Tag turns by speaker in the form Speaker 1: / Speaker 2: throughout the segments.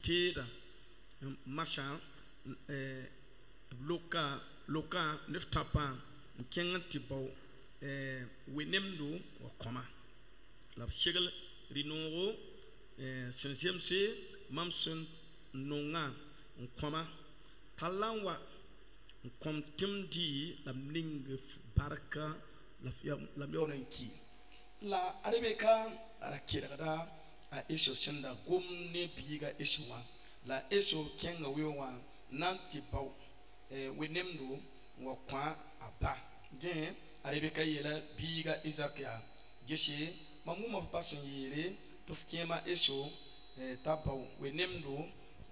Speaker 1: tida masha loka neftapa kenga tipo winemdu wa koma la shigel rinoro sensiemse mamsun nonga koma talanwa kom timdi la mning baraka la mionenki la arebeka arakira a isho shinda gumne biga ishwa la isho kenga wiwa nanti pau winemdu wa kwa aba je arebeka yela biga izakia gishi mamuma pasin yele tufkema isho tapau winemdu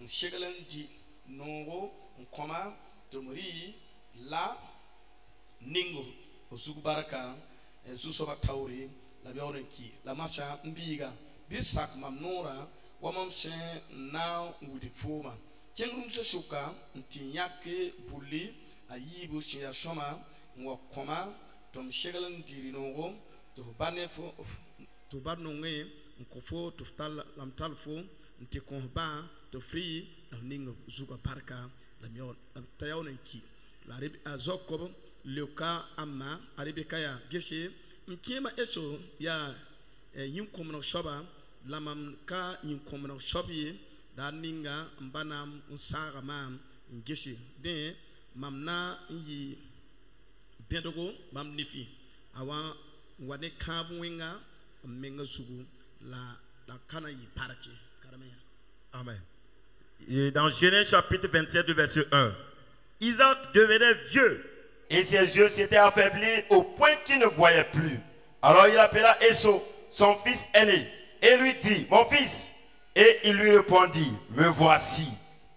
Speaker 1: shigalandi nongo nkoma tumuri la ningo ozugu baraka zusoba tauri la biorenki la masha mbiga bisak mamnora wamam se na ngudi foma kengrum se suka ntinyake buli ayibu siya soma ngwa koma tom shegalan dirinogo to banefo to barnonge nkofo to ftal lamtalfo ntikonba to free ningo zuga parka la mion tayawonki la rib azokob leuka amma aribeka ya geshe mkema eso ya yinkomno shoba lamam ka yinkomno shobi da ninga mbanam unsaga mam ngeshi de mamna yi bedogo mam nifi awa wane kabwinga menga sugu la kana yi paraki karamaya.
Speaker 2: Amen. Et dans Genèse chapitre 27 verset 1, Isaac devenait vieux et ses yeux s'étaient affaiblis au point qu'il ne voyait plus. Alors il appela Esau, son fils aîné, et lui dit, mon fils. Et il lui répondit, me voici.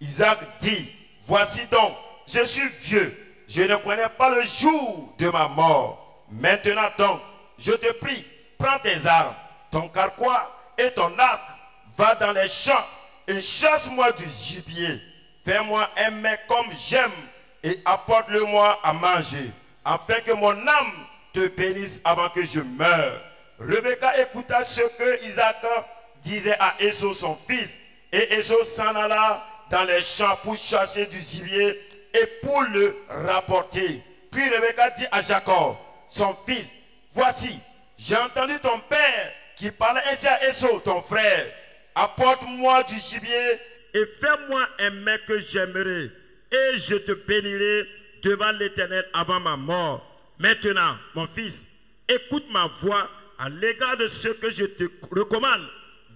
Speaker 2: Isaac dit, voici donc, je suis vieux, je ne connais pas le jour de ma mort. Maintenant donc, je te prie, prends tes armes, ton carquois et ton arc, va dans les champs et chasse-moi du gibier. Fais-moi un mets comme j'aime et apporte-le-moi à manger, afin que mon âme te bénisse avant que je meure. Rebecca écouta ce que Isaac disait à Esau son fils, et Esau s'en alla dans les champs pour chasser du gibier et pour le rapporter. Puis Rebecca dit à Jacob, son fils, voici, j'ai entendu ton père qui parlait ainsi à Esau, ton frère. Apporte-moi du gibier et fais-moi un mets que j'aimerais, et je te bénirai devant l'Éternel avant ma mort. Maintenant, mon fils, écoute ma voix à l'égard de ce que je te recommande.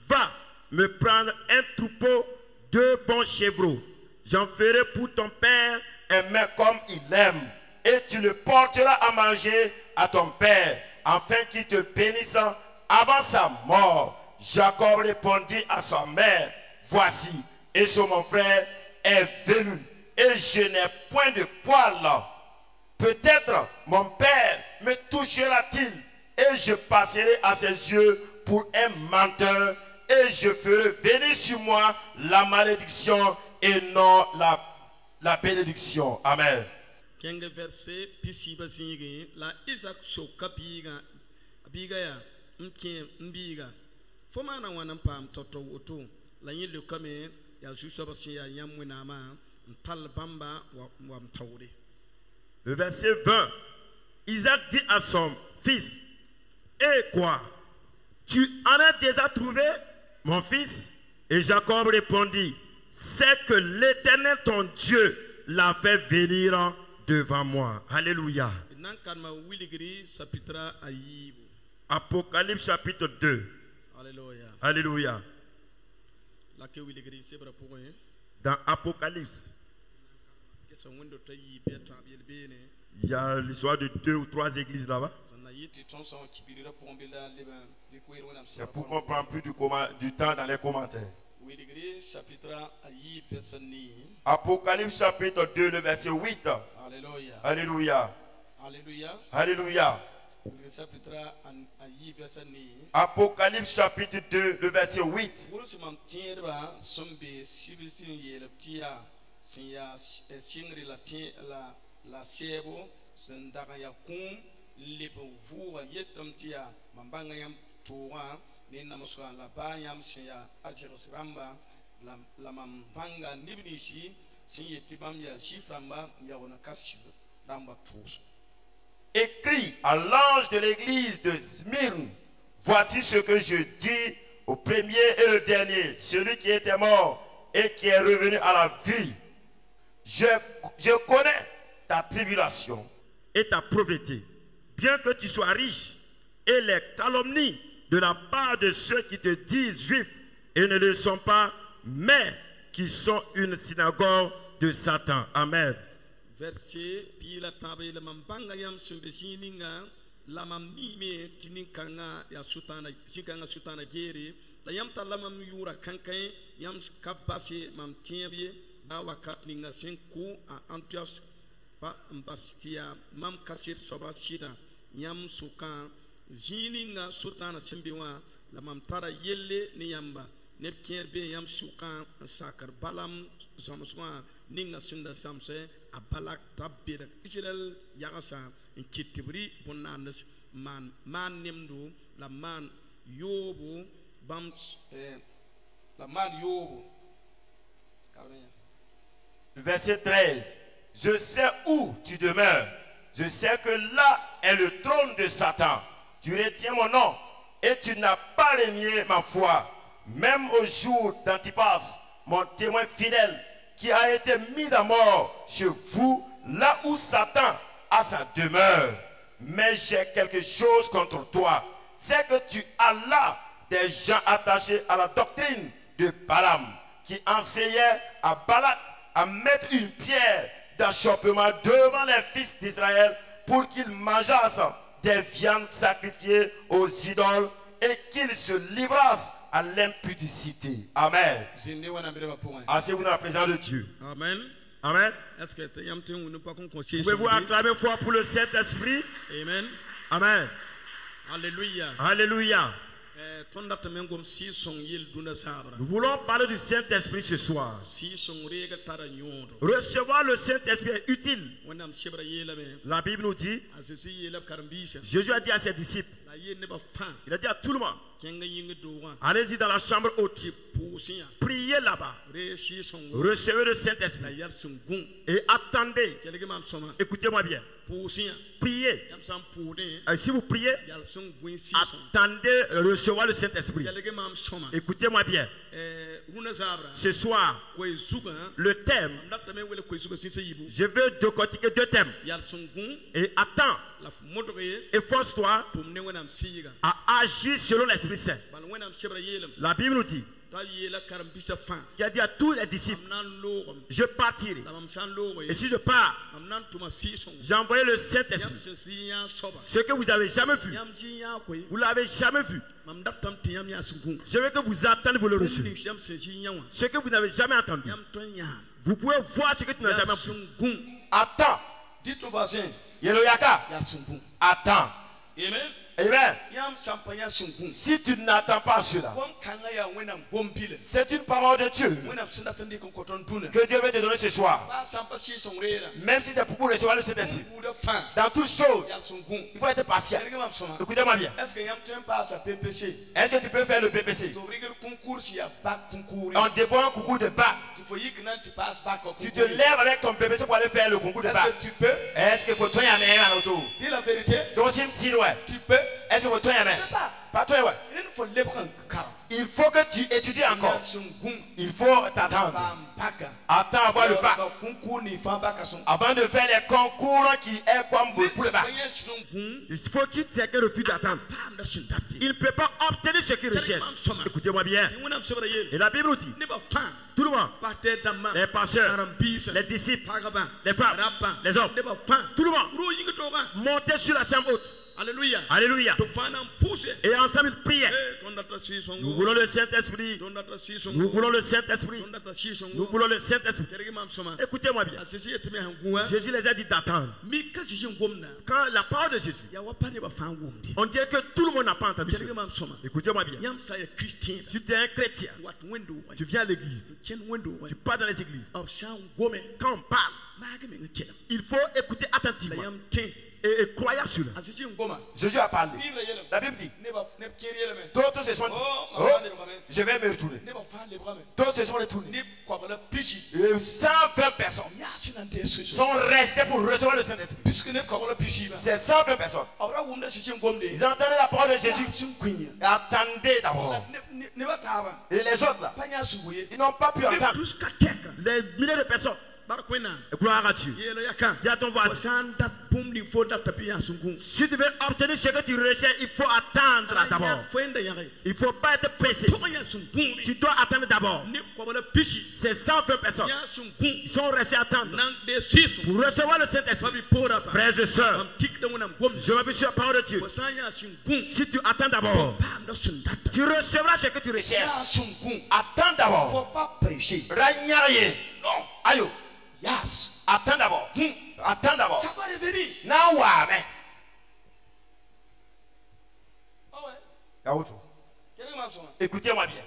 Speaker 2: Va me prendre un troupeau de bons chevreaux. J'en ferai pour ton père un mets comme il aime, et tu le porteras à manger à ton père, afin qu'il te bénisse avant sa mort. Jacob répondit à sa mère, voici, Esau mon frère est velu, et je n'ai point de poil. Peut-être mon père me touchera-t-il, et je passerai à ses yeux pour un menteur, et je ferai venir sur moi la malédiction et non la bénédiction. Amen.
Speaker 1: Kenge verset pisiba singi la Isaac shoka biga ya mbiga foma na wana pam toto woto la yele kame ya jusha basi ya yamwena ma tal bamba wa mtawre.
Speaker 2: Le verset 20, Isaac dit à son fils, et quoi, tu en as déjà trouvé, mon fils? Et Jacob répondit, c'est que l'Éternel ton Dieu l'a fait venir devant moi. Alléluia. Apocalypse chapitre 2.
Speaker 1: Alléluia.
Speaker 2: Alléluia. Dans Apocalypse, il y a l'histoire de 2 ou 3 églises là-bas. C'est pour qu'on ne prenne plus du temps dans les commentaires. Apocalypse chapitre 2, le verset 8.
Speaker 1: Alléluia.
Speaker 2: Alléluia.
Speaker 1: Alléluia.
Speaker 2: Alléluia. Apocalypse chapitre 2, le verset 8.
Speaker 1: La sebo sendaga ya kum lipo vuwa yetam tia mambanga yam tuwa ni namuswa la ba yam sia ajirus ramba la mam banga nibni shi sin yetibam ya shiframba ya wona kashiv ramba tous.
Speaker 2: Écrit à l'ange de l'église de Smyrne, voici ce que je dis au premier et le dernier, celui qui était mort et qui est revenu à la vie. Je connais ta tribulation et ta pauvreté, bien que tu sois riche, et les calomnies de la part de ceux qui te disent juifs et ne le sont pas, mais qui sont une synagogue de Satan. Amen.
Speaker 1: Verset puis la table la mambanga yam sumbesininga la mamime tinikanga ya sutana sikanga sutana gere la yam talamam yura kankai yam kapasi mam tiebie ba wakat ninga senku a Antioch pa mbastia mam kasir soba sida yam sukan jininga sutana simbiwa la mam tara yelle ni yamba ne kierbe yam sukan sakar balam zamswa ninga sinda samse a balak tabbir Israel yagasa in kitibri bonanas man nimdu la man yobu bam la man yobu.
Speaker 2: Verset 13. Je sais où tu demeures. Je sais que là est le trône de Satan. Tu retiens mon nom et tu n'as pas renié ma foi. Même au jour d'Antipas, mon témoin fidèle, qui a été mis à mort chez vous, là où Satan a sa demeure. Mais j'ai quelque chose contre toi. C'est que tu as là des gens attachés à la doctrine de Balaam, qui enseignait à Balak à mettre une pierre d'achoppement devant les fils d'Israël pour qu'ils mangeassent des viandes sacrifiées aux idoles et qu'ils se livrassent à l'impudicité. Amen. Asseyez-vous dans la présence de Dieu.
Speaker 1: Amen.
Speaker 2: Amen.
Speaker 1: Pouvez-vous
Speaker 2: acclamer fort pour le Saint-Esprit?
Speaker 1: Amen.
Speaker 2: Amen.
Speaker 1: Alléluia.
Speaker 2: Alléluia. Nous voulons parler du Saint-Esprit ce soir. Recevoir le Saint-Esprit est utile. La Bible nous dit, Jésus a dit à ses disciples, il a dit à tout le monde, allez-y dans la chambre haute, priez là-bas, recevez le Saint-Esprit et attendez. Écoutez-moi bien. Priez. Et si vous priez, attendez recevoir le Saint-Esprit. Écoutez-moi bien. Ce soir, le thème, je veux décortiquer deux thèmes. Et attends, efforce-toi à agir selon l'Esprit Saint. La Bible nous dit, qui a dit à tous les disciples, je partirai. Et si je pars, j'ai envoyé le Saint-Esprit. Ce que vous n'avez jamais vu, vous ne l'avez jamais vu. Je veux que vous attendez, vous le recevez. Ce que vous n'avez jamais entendu, vous pouvez voir ce que tu n'as jamais vu. Attends.
Speaker 1: Dites au voisin,
Speaker 2: attends.
Speaker 1: Amen.
Speaker 2: Amen. Si tu n'attends pas cela, c'est une parole de Dieu que Dieu veut te donner ce soir. Même si c'est pour recevoir le Saint-Esprit. Dans toutes choses, il faut être patient. Écoutez-moi bien. Est-ce que tu peux faire le PPC? On dépend un concours de bac. Tu te lèves avec ton PPC pour aller faire le concours de bac. Est-ce qu'il faut toi y aller à l'auto?
Speaker 1: Dis la vérité.
Speaker 2: Tu peux. Est-ce que toi y aller? Pas toi, ouais. Il faut que tu étudies encore. Il faut t'attendre. Attends avoir le bac. Avant de faire les concours qui est comme pour le bac. Il faut que tu sais que refus d'attendre. Il ne peut pas obtenir ce qu'il recherche. Écoutez-moi bien. Et la Bible nous dit, tout le monde, les pasteurs, les disciples, les femmes, les hommes, tout le monde, montez sur la chambre haute.
Speaker 1: Alléluia.
Speaker 2: Alléluia. Et ensemble, ils priaient. Nous voulons le Saint-Esprit. Nous voulons le Saint-Esprit. Nous voulons le Saint-Esprit. Écoutez-moi bien. Jésus les a dit d'attendre. Quand la parole de Jésus, on dirait que tout le monde n'a pas entendu cela. Écoutez-moi bien. Si tu es un chrétien, tu viens à l'église, tu pars dans les églises. Quand on parle, il faut écouter attentivement.
Speaker 3: et croyant sur lui.
Speaker 1: asisi ngoma
Speaker 2: Jésus a parlé.
Speaker 1: bible yele
Speaker 2: La Bible dit,
Speaker 1: ne ba ne kiri yele me
Speaker 2: d'autres se sont dit,
Speaker 1: oh
Speaker 2: oh,
Speaker 1: mama ne ba me
Speaker 2: je vais me retourner.
Speaker 1: ne ba fa le bra me
Speaker 2: D'autres se sont retournés.
Speaker 1: ni kwa bala pishi
Speaker 2: Et 120 personnes
Speaker 1: ya sinante so
Speaker 2: sont restées pour recevoir le Saint-Esprit.
Speaker 1: puisque ne kwa bala pishi ba
Speaker 2: C'est 120 personnes.
Speaker 1: abra wumda sisi ngom de
Speaker 2: Ils entendaient la parole de Jésus.
Speaker 1: sin kunya
Speaker 2: Attendez d'abord.
Speaker 1: ne ba taba
Speaker 2: Et les autres là,
Speaker 1: panya subuye
Speaker 2: ils n'ont pas pu entendre.
Speaker 1: tous ka teka
Speaker 3: Les milliers de personnes.
Speaker 1: bar kwena
Speaker 3: Gloire à Dieu.
Speaker 1: yelo yaka
Speaker 3: Dis à ton voisin.
Speaker 1: sanda pumdi fo data piya sungun
Speaker 3: Si tu veux obtenir ce que tu recherches, il faut attendre d'abord.
Speaker 1: fo enda yare
Speaker 3: Il ne faut pas être pressé.
Speaker 1: toya sungun
Speaker 3: Tu dois attendre d'abord.
Speaker 1: ne kwa bala pishi
Speaker 3: C'est 120 personnes.
Speaker 1: ya sungun
Speaker 3: Ils sont restés attendre
Speaker 1: nang de sisu
Speaker 3: pour recevoir le Saint-Esprit.
Speaker 1: babi pora pa
Speaker 3: Frères et sœurs,
Speaker 1: am tik da wonam gom
Speaker 3: je m'appuie sur la parole de Dieu.
Speaker 1: fo sanya sungun
Speaker 3: Si tu attends d'abord,
Speaker 1: pam da sundata
Speaker 3: tu recevras ce que tu recherches.
Speaker 1: ya sungun
Speaker 2: Attends d'abord.
Speaker 1: faut pas prêcher
Speaker 2: Ragnarrier. Non. Ayo.
Speaker 1: yes
Speaker 2: Attends d'abord. Attends d'abord.
Speaker 1: ça va revenir
Speaker 2: Now, mais.
Speaker 1: ah ouais
Speaker 2: Yaoutou.
Speaker 1: quel est ma son
Speaker 2: Écoutez-moi bien.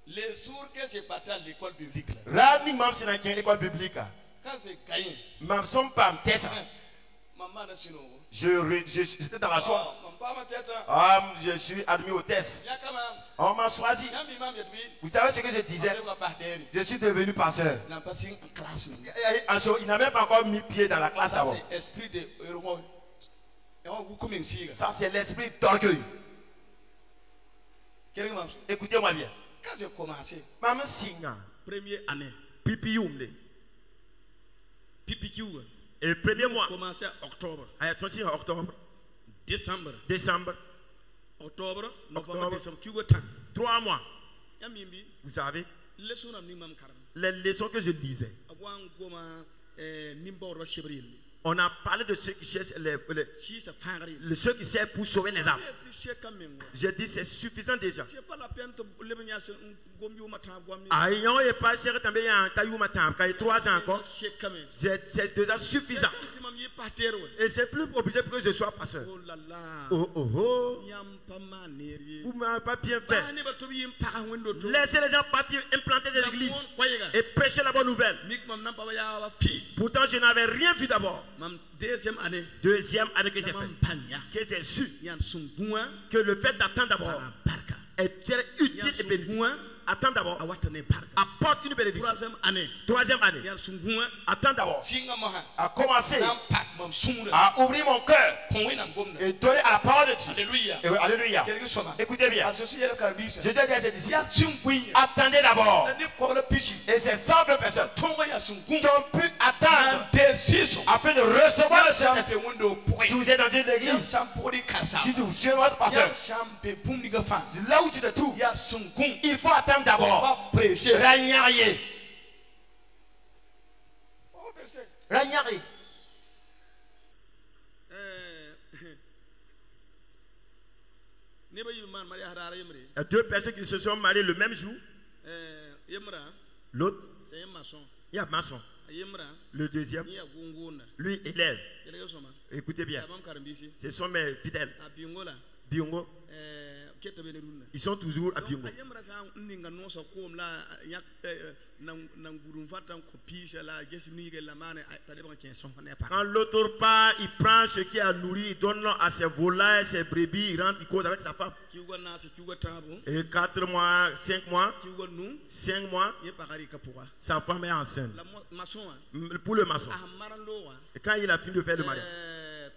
Speaker 1: les jours que j'ai parti à l'école biblique là
Speaker 2: Rani mam sinakin école biblique.
Speaker 1: quand j'ai gagné
Speaker 2: Mam son pam tessa.
Speaker 1: maman na sino
Speaker 2: J'étais dans la joie.
Speaker 1: maman ma tête
Speaker 2: Je suis admis au test.
Speaker 1: ya kama
Speaker 2: On m'a choisi.
Speaker 1: ya mi mam yetbi
Speaker 2: Vous savez ce que je disais?
Speaker 1: on va partir
Speaker 2: Je suis devenu pasteur.
Speaker 1: n'a pas signé en classe
Speaker 2: Il n'a même pas encore mis pied dans la classe
Speaker 1: ça
Speaker 2: avant.
Speaker 1: c'est esprit de héros et on vous comme ici
Speaker 2: Ça, c'est l'esprit d'orgueil.
Speaker 1: quel est ma
Speaker 2: Écoutez-moi bien.
Speaker 1: quand j'ai commencé
Speaker 2: Maman Singa.
Speaker 1: première année
Speaker 3: Pipi youmle.
Speaker 1: pipi kiou
Speaker 3: Et le premier mois,
Speaker 1: commencé octobre
Speaker 3: à octobre,
Speaker 1: décembre
Speaker 3: décembre,
Speaker 1: octobre novembre
Speaker 3: Octobre.
Speaker 1: décembre kiou temps
Speaker 3: 3 mois.
Speaker 1: ya mimbi
Speaker 3: Vous savez,
Speaker 1: leçon am ni mam karam
Speaker 3: les leçons que je lisais,
Speaker 1: awan goma nimba ro shibril
Speaker 3: on a parlé de ceux qui cherchent
Speaker 1: si ça fangari
Speaker 3: ceux qui cherchent pour sauver les âmes.
Speaker 1: tu sais quand même
Speaker 3: J'ai dit c'est suffisant déjà.
Speaker 1: c'est pas la peine de lebnya se gom yu mata gom
Speaker 3: Aïe, on est pas cher tambe ya tayu matam, kay 3 ans encore.
Speaker 1: c'est quand même
Speaker 3: C'est déjà suffisant.
Speaker 1: tu m'as mis par terre
Speaker 3: Et c'est plus obligé pour que je sois pasteur.
Speaker 1: oh là là
Speaker 3: Oh oh oh.
Speaker 1: yam pas maneri
Speaker 3: Vous m'avez pas bien fait.
Speaker 1: ba ne ba to yim para wendo to
Speaker 3: Laissez les gens partir, implanter des églises et prêcher la bonne nouvelle.
Speaker 1: mik mam nan baba ya wa fi
Speaker 3: Pourtant, je n'avais rien vu d'abord.
Speaker 1: mam deuxième année
Speaker 3: Deuxième année que j'ai
Speaker 1: mam
Speaker 3: fait,
Speaker 1: panya
Speaker 3: que j'ai su
Speaker 1: yan sungua
Speaker 3: que le fait d'attendre d'abord
Speaker 1: barka
Speaker 3: est très utile et bénéfique. Attends d'abord,
Speaker 1: awatane barka
Speaker 3: apporte une bénédiction.
Speaker 1: troisième année
Speaker 3: Troisième année,
Speaker 1: yan sungua
Speaker 3: attends d'abord,
Speaker 1: singa maha
Speaker 2: A commencé
Speaker 1: nan pak mam sungura
Speaker 2: à ouvrir mon cœur
Speaker 1: kon wena gomna
Speaker 2: et donner à la parole de Dieu.
Speaker 1: alléluia
Speaker 2: Et oui, alléluia.
Speaker 1: quelque chose
Speaker 2: Écoutez bien.
Speaker 1: associé le carbis
Speaker 2: Je dois dire à ces disciples.
Speaker 1: ya sungui
Speaker 2: Attendez d'abord.
Speaker 1: na ne ko la pichi
Speaker 2: Et ces 120 personnes
Speaker 1: tonga ya sungun
Speaker 2: qui ont pu attendre
Speaker 1: nan de siso
Speaker 2: afin de recevoir le
Speaker 1: ya
Speaker 2: Saint-Esprit.
Speaker 1: champe wendo point
Speaker 2: Si vous êtes dans une
Speaker 1: ya
Speaker 2: église,
Speaker 1: champe di karsa
Speaker 2: si vous suivez votre pasteur,
Speaker 1: ya champe pum ga fa
Speaker 2: c'est là où tu te trouves,
Speaker 1: ya sungun
Speaker 2: il faut attendre d'abord.
Speaker 1: pas prêcher
Speaker 2: Ragnarrier. Ragnarrier.
Speaker 1: ne ba yim man mari harara yimre
Speaker 3: il y a 2 personnes qui se sont mariées le même jour.
Speaker 1: yimra
Speaker 3: L'autre,
Speaker 1: c'est un maçon
Speaker 3: il y a maçon.
Speaker 1: yimra
Speaker 3: Le deuxième,
Speaker 1: ni ya gunguna
Speaker 3: lui, élève.
Speaker 1: quelque soma
Speaker 3: Écoutez bien,
Speaker 1: ya bam karambisi
Speaker 3: ce sont mes fidèles.
Speaker 1: a bingola
Speaker 3: Biongo,
Speaker 1: ketta bene runna
Speaker 3: ils sont toujours à Biongo.
Speaker 1: yimra sa ninga no so ko la yak nan gudum fatan ko pisa la gesi ni ge la mane tale ba ken son ne pas
Speaker 3: Quand l'autre part, il prend ce qui a nourri, il donne à ses volailles, ses brebis, il rentre, il cause avec sa femme.
Speaker 1: ki gonna se ki tabo
Speaker 3: Et 4 mois, 5 mois,
Speaker 1: ki gonu
Speaker 3: 5 mois,
Speaker 1: ye pagari kapura
Speaker 3: sa femme est enceinte.
Speaker 1: la maçon
Speaker 3: Pour le maçon.
Speaker 1: a marando wa
Speaker 3: Et quand il a fini de faire le mariage,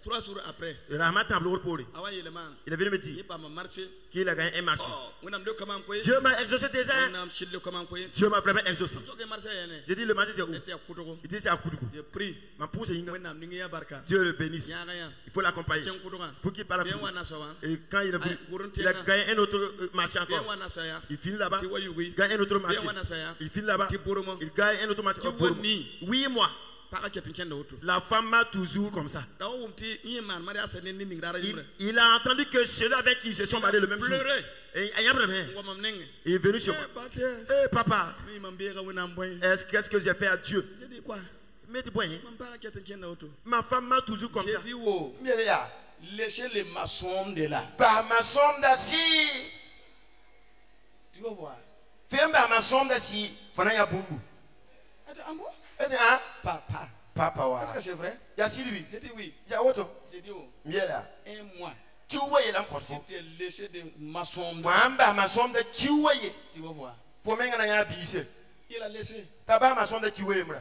Speaker 1: 3 jours après
Speaker 3: il a remis un tableau pour lui.
Speaker 1: awa yele man
Speaker 3: Il est venu me
Speaker 1: ye
Speaker 3: dire
Speaker 1: pa ma marché
Speaker 3: qu'il a gagné un marché.
Speaker 1: wonam de comment ko
Speaker 3: Dieu m'a exaucé déjà.
Speaker 1: wonam shille comment ko
Speaker 3: Dieu m'a vraiment exaucé.
Speaker 1: so ke marché yene
Speaker 3: J'ai dit le marché c'est où?
Speaker 1: était kutugo
Speaker 3: Il dit c'est à Koudoukou.
Speaker 1: je prie
Speaker 3: Ma pousse est Inga.
Speaker 1: wonam ni ya barka
Speaker 3: Dieu le bénisse.
Speaker 1: nyaga ya
Speaker 3: Il faut l'accompagner.
Speaker 1: ken kutuga
Speaker 3: Pour qu'il parle à
Speaker 1: bien
Speaker 3: Koudoukou.
Speaker 1: wana sawa
Speaker 3: Et quand il est venu,
Speaker 1: Ay,
Speaker 3: il a gagné un autre marché
Speaker 1: bien
Speaker 3: encore.
Speaker 1: wana saya
Speaker 3: Il finit là-bas.
Speaker 1: ti wayugui
Speaker 3: Il gagne un autre
Speaker 1: bien
Speaker 3: marché.
Speaker 1: wana saya
Speaker 3: Il finit là-bas.
Speaker 1: ti boromo
Speaker 3: Il gagne un autre marché.
Speaker 1: Ti
Speaker 3: Pour
Speaker 1: woni.
Speaker 3: 8 mois.
Speaker 1: para ketin ken auto
Speaker 3: La femme m'a toujours comme ça.
Speaker 1: da wumti yiman mari asene ni ngara yimre
Speaker 3: Il a entendu que ceux avec qui ils se sont mariés le même jour.
Speaker 1: pleurer
Speaker 3: Et il y a vraiment.
Speaker 1: ngomam nenge
Speaker 3: Il est venu chez moi.
Speaker 1: bate
Speaker 3: Hé papa,
Speaker 1: mi mambega wonam boy
Speaker 3: qu'est-ce que j'ai fait à Dieu?
Speaker 1: j'ai dit quoi
Speaker 3: Mais dis-moi, hein,
Speaker 1: mam para ketin ken auto
Speaker 3: ma femme m'a toujours comme
Speaker 1: j'ai
Speaker 3: ça.
Speaker 1: dit wo
Speaker 2: Mireya.
Speaker 1: laissez les maçons de là
Speaker 2: Par ma somme d'assis.
Speaker 1: tu vas voir
Speaker 2: Fais par ma somme d'assis. Fana ya bumbu.
Speaker 1: attends ambo
Speaker 2: Eh bien, hein?
Speaker 1: papa
Speaker 2: Papa wa.
Speaker 1: Est-ce que c'est vrai?
Speaker 2: Ya Sylvie.
Speaker 1: J'ai dit oui.
Speaker 2: Ya woto.
Speaker 1: J'ai dit oh.
Speaker 2: Miela.
Speaker 1: Un mois.
Speaker 2: Kiwaye la mkotfo.
Speaker 1: J'étais laissé de maçon.
Speaker 2: Mwamba masom de kiwaye.
Speaker 1: Tu vas voir.
Speaker 2: Faut menga na ya bise.
Speaker 1: Il a laissé.
Speaker 2: Taba masom de kiwaye mra.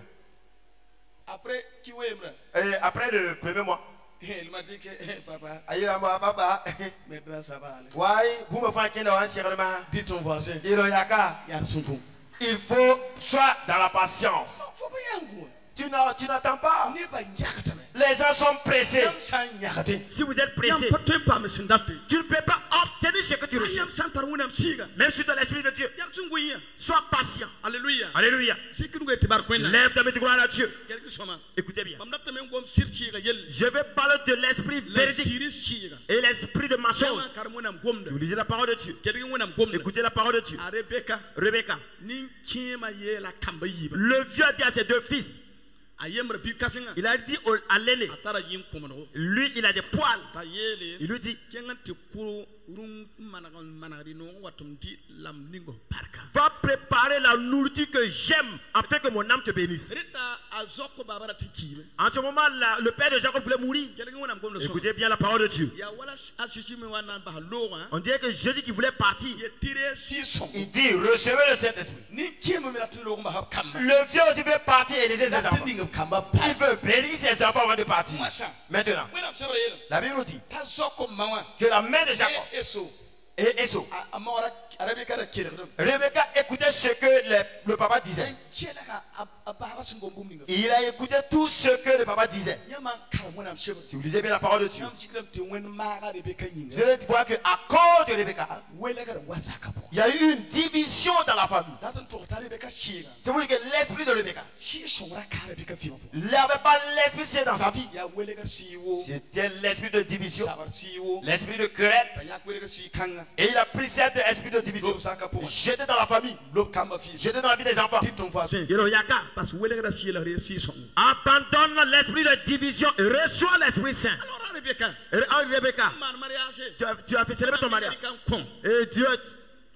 Speaker 1: Après, qui est
Speaker 2: Après le premier mois.
Speaker 1: il m'a dit que papa,
Speaker 2: Ayira mo papa.
Speaker 1: maintenant ça va aller.
Speaker 2: Why vous me faites kenda wan sherma.
Speaker 1: Dis ton voisin.
Speaker 2: Iro yaka.
Speaker 1: Il y a son coup.
Speaker 2: Il faut soit dans la patience.
Speaker 1: Faut pas y aller.
Speaker 2: Tu n'attends pas.
Speaker 1: Ni ba nyakata me.
Speaker 2: Les gens sont pressés.
Speaker 1: Yam san nyakate.
Speaker 3: Si vous êtes pressé,
Speaker 1: Yam pote pa me sindate.
Speaker 3: tu ne peux pas obtenir ce que tu
Speaker 1: Yam
Speaker 3: recherches.
Speaker 1: san tarunam siga.
Speaker 3: Même si tu as l'Esprit de Dieu,
Speaker 1: Yam sun guiya.
Speaker 3: sois patient.
Speaker 1: Alléluia.
Speaker 3: Alléluia.
Speaker 1: C'est que nous etibar kwena.
Speaker 3: Lève ta main de gloire à Dieu.
Speaker 1: Quelque chose.
Speaker 3: Écoutez bien.
Speaker 1: Mam napta me ngom sirchi ga yel.
Speaker 3: Je vais parler de l'esprit
Speaker 1: Le
Speaker 3: véridique
Speaker 1: siri siga.
Speaker 3: et l'esprit de mensonge.
Speaker 1: Yama karmonam gomda.
Speaker 3: Si vous lisez la parole de Dieu,
Speaker 1: Quelque ngonam gomda.
Speaker 3: écoutez la parole de Dieu.
Speaker 1: A Rebecca.
Speaker 3: Rebecca,
Speaker 1: Nin kima yela kamba yiba.
Speaker 3: le vieux a dit à ses deux fils,
Speaker 1: Ayem rebi kasinga.
Speaker 3: il a dit à l'aîné,
Speaker 1: Atara yim komano.
Speaker 3: lui il a des poils.
Speaker 1: Ta yele.
Speaker 3: Il lui dit,
Speaker 1: Kengan te kuro rum managari no watum di lam ningo parka.
Speaker 3: va préparer la nourriture que j'aime afin que mon âme te bénisse.
Speaker 1: Rita azoko babara tikibe.
Speaker 3: En ce moment, le père de Jacob voulait mourir.
Speaker 1: Quelque ngonam gomda so.
Speaker 3: Écoutez bien la parole de Dieu.
Speaker 1: Ya wala asisi me wana ba lowa.
Speaker 3: On dirait que Jésus qui voulait partir,
Speaker 1: Ye tire si son.
Speaker 2: Il dit, recevez le Saint-Esprit.
Speaker 1: Ni kima me latin lo ba kamba.
Speaker 2: Le vieux aussi veut partir et laisser ses enfants.
Speaker 1: Latin kamba
Speaker 2: Il
Speaker 1: pa.
Speaker 2: veut bénir ses enfants avant de partir. Maintenant,
Speaker 1: Wena msebra yele.
Speaker 2: la Bible nous dit
Speaker 1: Ta zoko mawa.
Speaker 2: que la main de Jacob
Speaker 1: Eso.
Speaker 2: et Esau,
Speaker 1: Amora Rebecca da kire.
Speaker 2: Rebecca écoutait ce que le papa disait.
Speaker 1: Kela ka ababa singombu minga.
Speaker 2: Il a écouté tout ce que le papa disait.
Speaker 1: Nyama karmona msebra.
Speaker 2: Si vous lisez bien la parole de Dieu,
Speaker 1: Nyam sikram te wen maga Rebecca nyinga.
Speaker 2: vous allez voir qu'à cause de Rebecca,
Speaker 1: Wela ka wasaka po.
Speaker 2: il y a eu une division dans la famille.
Speaker 1: Datan to ta Rebecca siga.
Speaker 2: C'est pour dire que l'esprit de Rebecca,
Speaker 1: Si son ra ka Rebecca fi po.
Speaker 2: il n'avait pas l'esprit saint dans sa vie.
Speaker 1: Ya wele ka siwo.
Speaker 2: C'était l'esprit de division,
Speaker 1: Sabar siwo.
Speaker 2: l'esprit de querelle.
Speaker 1: Tanya wele ka si kanga.
Speaker 2: Et il a pris cet esprit de division,
Speaker 1: Lob saka po.
Speaker 2: jeté dans la famille,
Speaker 1: Lob kamba fi.
Speaker 2: jeté dans la vie des enfants.
Speaker 1: Dit ton voisin.
Speaker 3: Yero Yaka,
Speaker 1: Parce que wele ka si la re si son.
Speaker 3: abandonne l'esprit de division et reçois l'Esprit Saint.
Speaker 1: Alors Rebecca.
Speaker 3: Rebecca,
Speaker 1: Man mariage.
Speaker 3: tu as fait célébrer ton mariage.
Speaker 1: Kon.
Speaker 3: Et Dieu,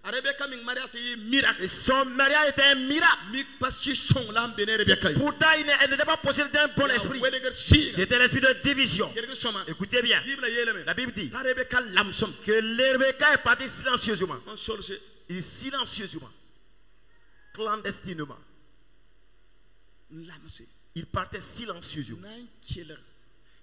Speaker 1: Rebecca min mariage est miracle.
Speaker 3: son mariage était un miracle.
Speaker 1: Mi pasi son lam bene Rebecca.
Speaker 3: Pourtant, elle n'était pas possédée d'un bon esprit.
Speaker 1: Wele ka si.
Speaker 3: C'était l'esprit de division.
Speaker 1: Quelque chose.
Speaker 3: Écoutez bien,
Speaker 1: Bible yele me.
Speaker 3: la Bible dit
Speaker 1: Ta Rebecca lamsom.
Speaker 3: que Rebecca est partie silencieusement.
Speaker 1: On sort c'est
Speaker 3: Et silencieusement, clandestinement.
Speaker 1: lamse.
Speaker 3: Il partait silencieusement.
Speaker 1: Nan killer.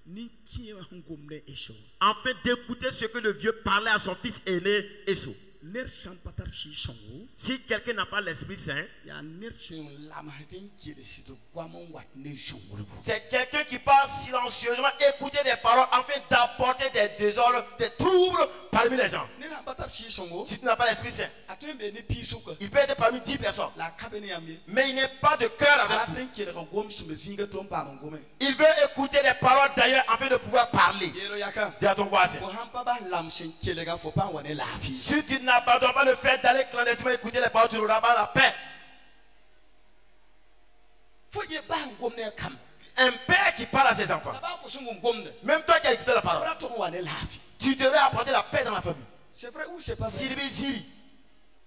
Speaker 1: Ni kiema ngomne esho.
Speaker 3: Afin d'écouter ce que le vieux parlait à son fils aîné Esau.
Speaker 1: Ner san patar si son.
Speaker 3: Si quelqu'un n'a pas l'Esprit Saint,
Speaker 1: Ya ner sin lam hatin kire si to kwamon wat ne jonguru.
Speaker 2: C'est quelqu'un qui parle silencieusement, écouter des paroles afin d'apporter des désordres, des troubles parmi les gens.
Speaker 1: Ner patar si son.
Speaker 2: Si tu n'as pas l'Esprit Saint,
Speaker 1: Atembe ni pisuka.
Speaker 2: il peut être parmi 10 personnes,
Speaker 1: La kabene yambe.
Speaker 2: mais il n'est pas de cœur avec vous.
Speaker 1: Aten kire ka gom sume zinga tom pa ngome.
Speaker 2: Il veut écouter des paroles d'ailleurs afin de pouvoir parler.
Speaker 1: Yero yaka.
Speaker 2: Dis à ton voisin,
Speaker 1: Fo hampa ba lam sin kile ga fo pa wane la fi.
Speaker 2: si tu n'abandonnes pas le fait d'aller clandestinement écouter les paroles, tu n'auras pas la paix.
Speaker 1: Fo ye ba ngomne kam.
Speaker 2: Un père qui parle à ses enfants,
Speaker 1: La ba fo sun ngomne.
Speaker 2: même toi qui as écouté la parole,
Speaker 1: Ora to wane la fi.
Speaker 2: tu devrais apporter la paix dans la famille.
Speaker 1: C'est vrai ou c'est pas vrai?
Speaker 2: Sylvie, Siri,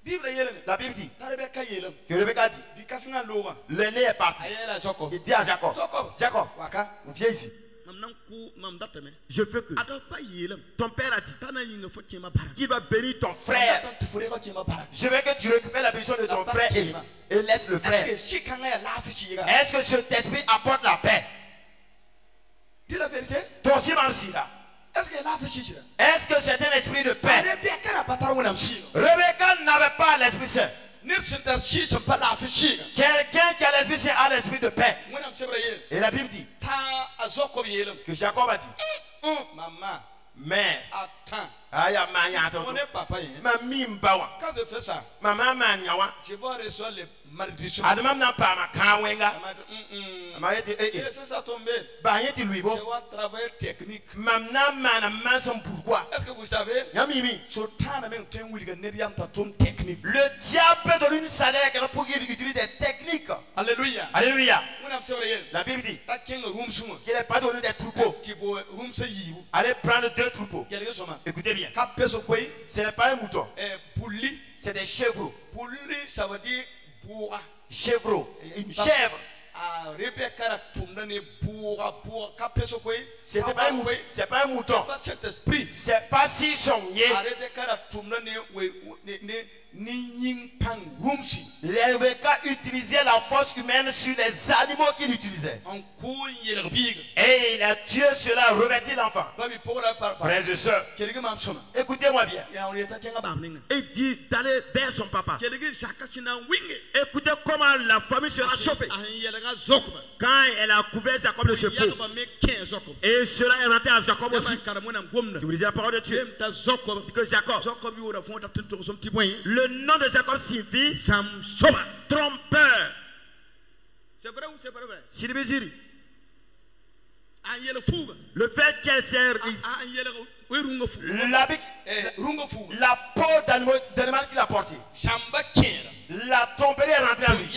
Speaker 1: Bible yele me.
Speaker 2: la Bible dit
Speaker 1: Ta Rebecca yele.
Speaker 2: que Rebecca dit,
Speaker 1: Di kasinga lowa.
Speaker 2: l'aîné est parti.
Speaker 1: Ayela Jacob.
Speaker 2: Il dit à Jacob,
Speaker 1: Jacob.
Speaker 2: Jacob,
Speaker 1: Waka.
Speaker 2: viens ici.
Speaker 1: Mam nan ku mam datame.
Speaker 3: je veux que
Speaker 1: Ada pa yele.
Speaker 3: ton père a dit
Speaker 1: Tana yinga fo kema bara.
Speaker 3: qu'il va bénir ton
Speaker 2: Frère,
Speaker 3: frère.
Speaker 1: Tu ferais pas kema bara.
Speaker 2: je veux que tu récupères la bénédiction de ton frère et laisse le
Speaker 1: Est-ce
Speaker 2: frère.
Speaker 1: que si kanga ya la fi si ga?
Speaker 2: Est-ce que cet esprit apporte la paix?
Speaker 1: Dis la vérité.
Speaker 2: Toi aussi, même si là.
Speaker 1: Est-ce que la fi si ga?
Speaker 2: Est-ce que c'est un esprit de paix?
Speaker 1: Rebecca na patara wona msi.
Speaker 2: Rebecca n'avait pas l'esprit saint.
Speaker 1: Nir sinta si so pa la fi si ga.
Speaker 2: Quelqu'un qui a l'esprit saint a l'esprit de paix.
Speaker 1: Wona msi bra yele.
Speaker 2: Et la Bible dit
Speaker 1: Ta Jacob yele.
Speaker 2: que Jacob a dit,
Speaker 1: Maman,
Speaker 2: mais,
Speaker 1: attends.
Speaker 2: aya manya
Speaker 1: Mon papa hein.
Speaker 2: ma mimbawa,
Speaker 1: Quand je fais ça,
Speaker 2: mama manyawa,
Speaker 1: je vais recevoir les malédictions.
Speaker 2: adamam na pa ma kawenga,
Speaker 1: Elle m'a dit,
Speaker 2: ma yeti
Speaker 1: Et c'est ça tombé.
Speaker 2: ba yeti lui
Speaker 1: Je
Speaker 2: bo,
Speaker 1: vais travailler technique.
Speaker 2: mamna mana mansom pourquoi?
Speaker 1: Est-ce que vous savez?
Speaker 2: Ya mimi,
Speaker 1: Sultan a même un willigan neriam tatum technique.
Speaker 2: le diable peut donner une salaire pour qu'il utilise des techniques.
Speaker 1: Alléluia.
Speaker 2: Alléluia.
Speaker 1: On a observé.
Speaker 2: La Bible dit
Speaker 1: Ta king room suma.
Speaker 2: qu'il n'est pas donné des troupeaux.
Speaker 1: Tu peux room se yibu.
Speaker 2: Allez prendre 2 troupeaux.
Speaker 1: Quelque chose.
Speaker 2: Écoutez bien,
Speaker 1: Cap peso quoi?
Speaker 2: ce n'est pas un mouton,
Speaker 1: Pouli.
Speaker 2: c'est des chevreaux.
Speaker 1: Pouli, ça veut dire bois.
Speaker 2: Chevreaux, une chèvre.
Speaker 1: Rebecca tumna ne boura kapeso kwe.
Speaker 2: C'est pas un mouton.
Speaker 1: Saint-Esprit.
Speaker 2: C'est pas si sommier.
Speaker 1: Rebecca tumna ne ning pang rumsi.
Speaker 2: Rebecca utilisait la force humaine sur les animaux qu'il utilisait.
Speaker 1: En coup yerbig.
Speaker 2: Et il a tué cela, revêtit l'enfant. Frères et sœurs, écoutez-moi bien.
Speaker 3: Et dit d'aller vers son papa. Écoutez comment la famille sera chauffée. Quand elle a couvert Jacob de ce pot. Et cela est rentré à Jacob aussi. Si vous lisez la parole de Dieu, que Jacob, le nom de Jacob signifie trompeur.
Speaker 1: C'est vrai ou c'est pas vrai?
Speaker 3: Siribiziri. Le fait qu'elle sert
Speaker 2: la peau d'animal qu'il a porté, la tromperie est rentrée en lui.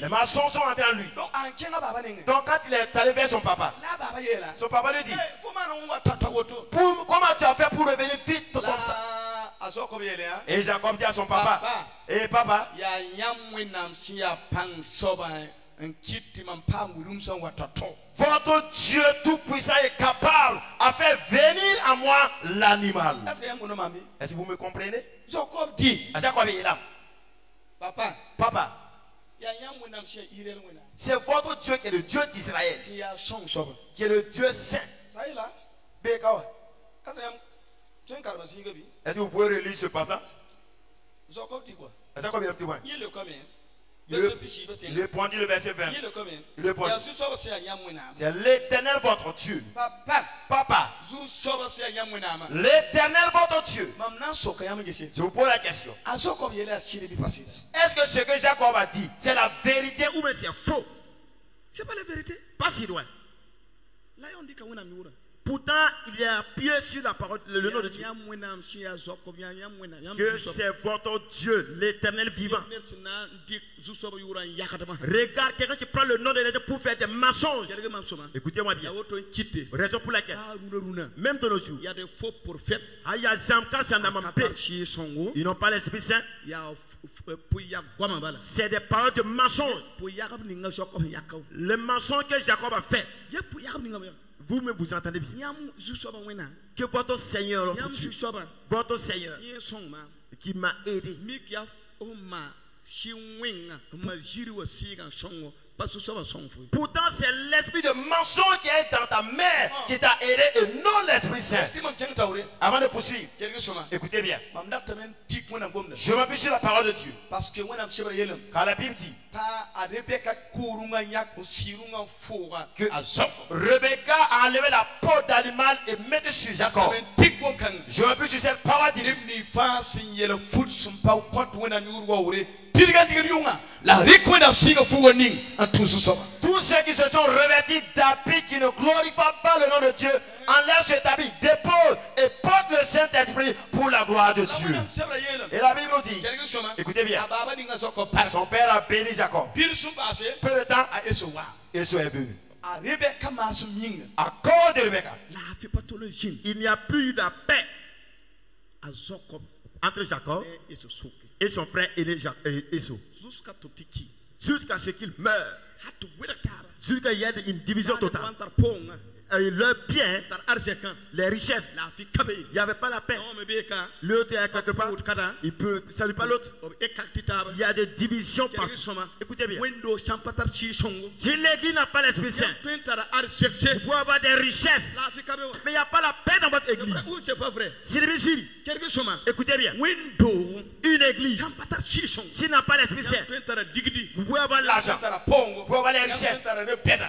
Speaker 2: Les maçons sont rentrés en lui. Donc quand il est allé vers son papa lui dit, comment tu as fait pour revenir vite comme ça? Et Jacob dit à son papa, et papa, votre Dieu tout-puissant est capable à faire venir à moi l'animal. Est-ce que vous me comprenez?
Speaker 1: Jacob dit,
Speaker 2: Jacob est là. Papa, c'est votre Dieu qui est le Dieu d'Israël, qui est le Dieu saint. Est-ce que vous pouvez relire ce passage?
Speaker 1: Jacob dit quoi?
Speaker 2: Jacob est loin. Il répondit le verset 20. Il répondit, c'est l'Éternel votre Dieu. Papa, l'Éternel votre Dieu. Je vous pose la question. Est-ce que ce que Jacob a dit, c'est la vérité ou bien c'est faux?
Speaker 3: C'est pas la vérité.
Speaker 2: Pas si loin.
Speaker 3: Pourtant, il est appuyé sur la parole, le nom de Dieu. Que c'est votre Dieu, l'Éternel vivant. Regarde quelqu'un qui prend le nom de l'Éternel pour faire des mensonges. Écoutez-moi bien. Raison pour laquelle, même de nos jours,
Speaker 1: il y a des faux prophètes.
Speaker 3: Ils n'ont pas l'Esprit Saint. C'est des paroles de mensonges. Le mensonge que Jacob a fait. Vous-même vous entendez bien. Que votre Seigneur, votre Seigneur, qui m'a aidé, pourtant c'est l'esprit de mensonge qui est dans ta mère qui t'a aidé et non l'Esprit Saint. Avant de poursuivre, écoutez bien. Je m'appuie sur la parole de Dieu.
Speaker 1: Parce que
Speaker 2: quand la Bible dit que Rebecca a enlevé la peau d'animal et mettait sur Jacob, je m'appuie sur cette parole de Dieu. Tous ceux qui se sont revêtis d'habits qui ne glorifient pas le nom de Dieu enlèvent cet habit, déposent et portent le Saint-Esprit pour la gloire de Dieu. Et la Bible nous dit, écoutez bien, son père a béni Jacob. Peu de temps, Esau est venu. À cause de Rebecca,
Speaker 3: il n'y a plus de paix entre Jacob et son frère aîné Esau. Jusqu'à ce qu'il meure. Jusqu'à ce qu'il y ait une division totale. Et leur bien, les richesses, il n'y avait pas la paix. L'autre est quelque part, il peut saluer pas l'autre. Il y a des divisions partout. Écoutez bien. Si l'église n'a pas l'Esprit Saint, vous pouvez avoir des richesses, mais il n'y a pas la paix dans votre église.
Speaker 1: C'est pas vrai.
Speaker 3: Écoutez bien. Une église, s'il n'a pas l'Esprit Saint, vous pouvez avoir l'argent, vous pouvez avoir les richesses,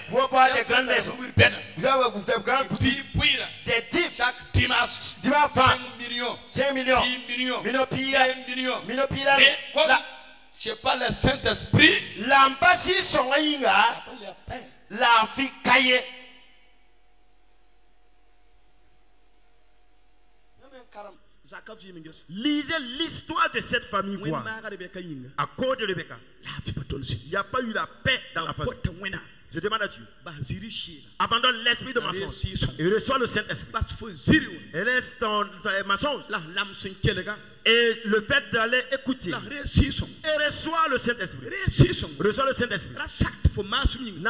Speaker 3: vous pouvez avoir des grandes maisons, vous avez des grandes boutiques, des types,
Speaker 1: chaque dimanche,
Speaker 2: 5
Speaker 1: millions,
Speaker 2: 5 millions,
Speaker 1: 10 millions,
Speaker 2: millions,
Speaker 1: c'est pas le Saint-Esprit.
Speaker 2: L'ambassade sont la fille caillée. Lisez l'histoire de cette famille. À cause de Rebecca, il n'y a pas eu la paix dans la famille. Je demande à Dieu, abandonne l'esprit de mensonge et reçois le Saint-Esprit. Et laisse ton mensonge
Speaker 3: Et le fait d'aller écouter et reçoit le Saint-Esprit. Reçoit le Saint-Esprit.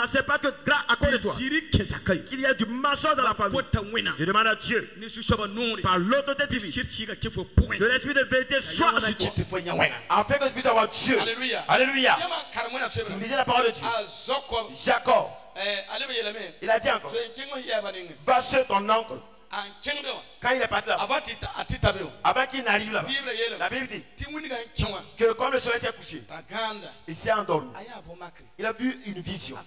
Speaker 3: C'est pas que grâce à cause de toi qu'il y a du mensonge dans la famille. Je demande à Dieu, par l'autorité divine, que l'esprit de vérité soit sur toi.
Speaker 2: Afin que tu puisses avoir Dieu.
Speaker 1: Alléluia.
Speaker 2: Alléluia.
Speaker 1: Si
Speaker 2: vous lisez la parole de Dieu, Jacob, il a dit encore, va chez ton oncle. Quand il est parti là-bas, avant qu'il n'arrive là-bas, la Bible dit que comme le soleil s'est couché, il s'est endormi. Il a vu une vision.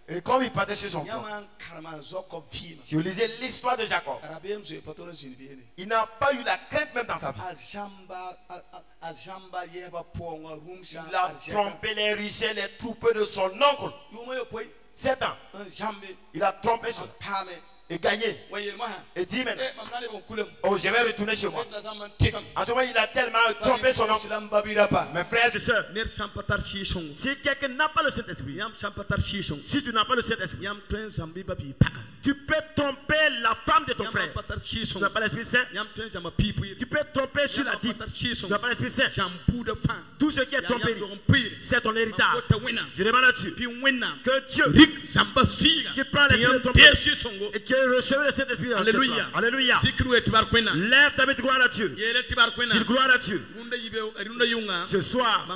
Speaker 2: Et comme il partait sur son corps, si vous lisez l'histoire de Jacob, il n'a pas eu la crainte même dans sa vie. Il a trompé les richesses, les troupes de son oncle. 7 ans, il a trompé son et gagné. Et dit maintenant, oh, je vais retourner chez moi. En ce moment, il a tellement trompé son oncle. Mes frères et sœurs, si quelqu'un n'a pas le Saint-Esprit, si tu n'as pas le Saint-Esprit, tu peux tromper la femme de ton frère. Tu n'as pas l'Esprit Saint. Tu peux tromper sur la dîme. Tu n'as pas l'Esprit Saint. Tout ce qui est trompé, c'est ton héritage. Je demande à Dieu que Dieu qui prend l'Esprit de ton père et qui recevait le Saint-Esprit dans cette place. Alléluia. Lève ta main de gloire à Dieu. Dis gloire à Dieu. Ce soir,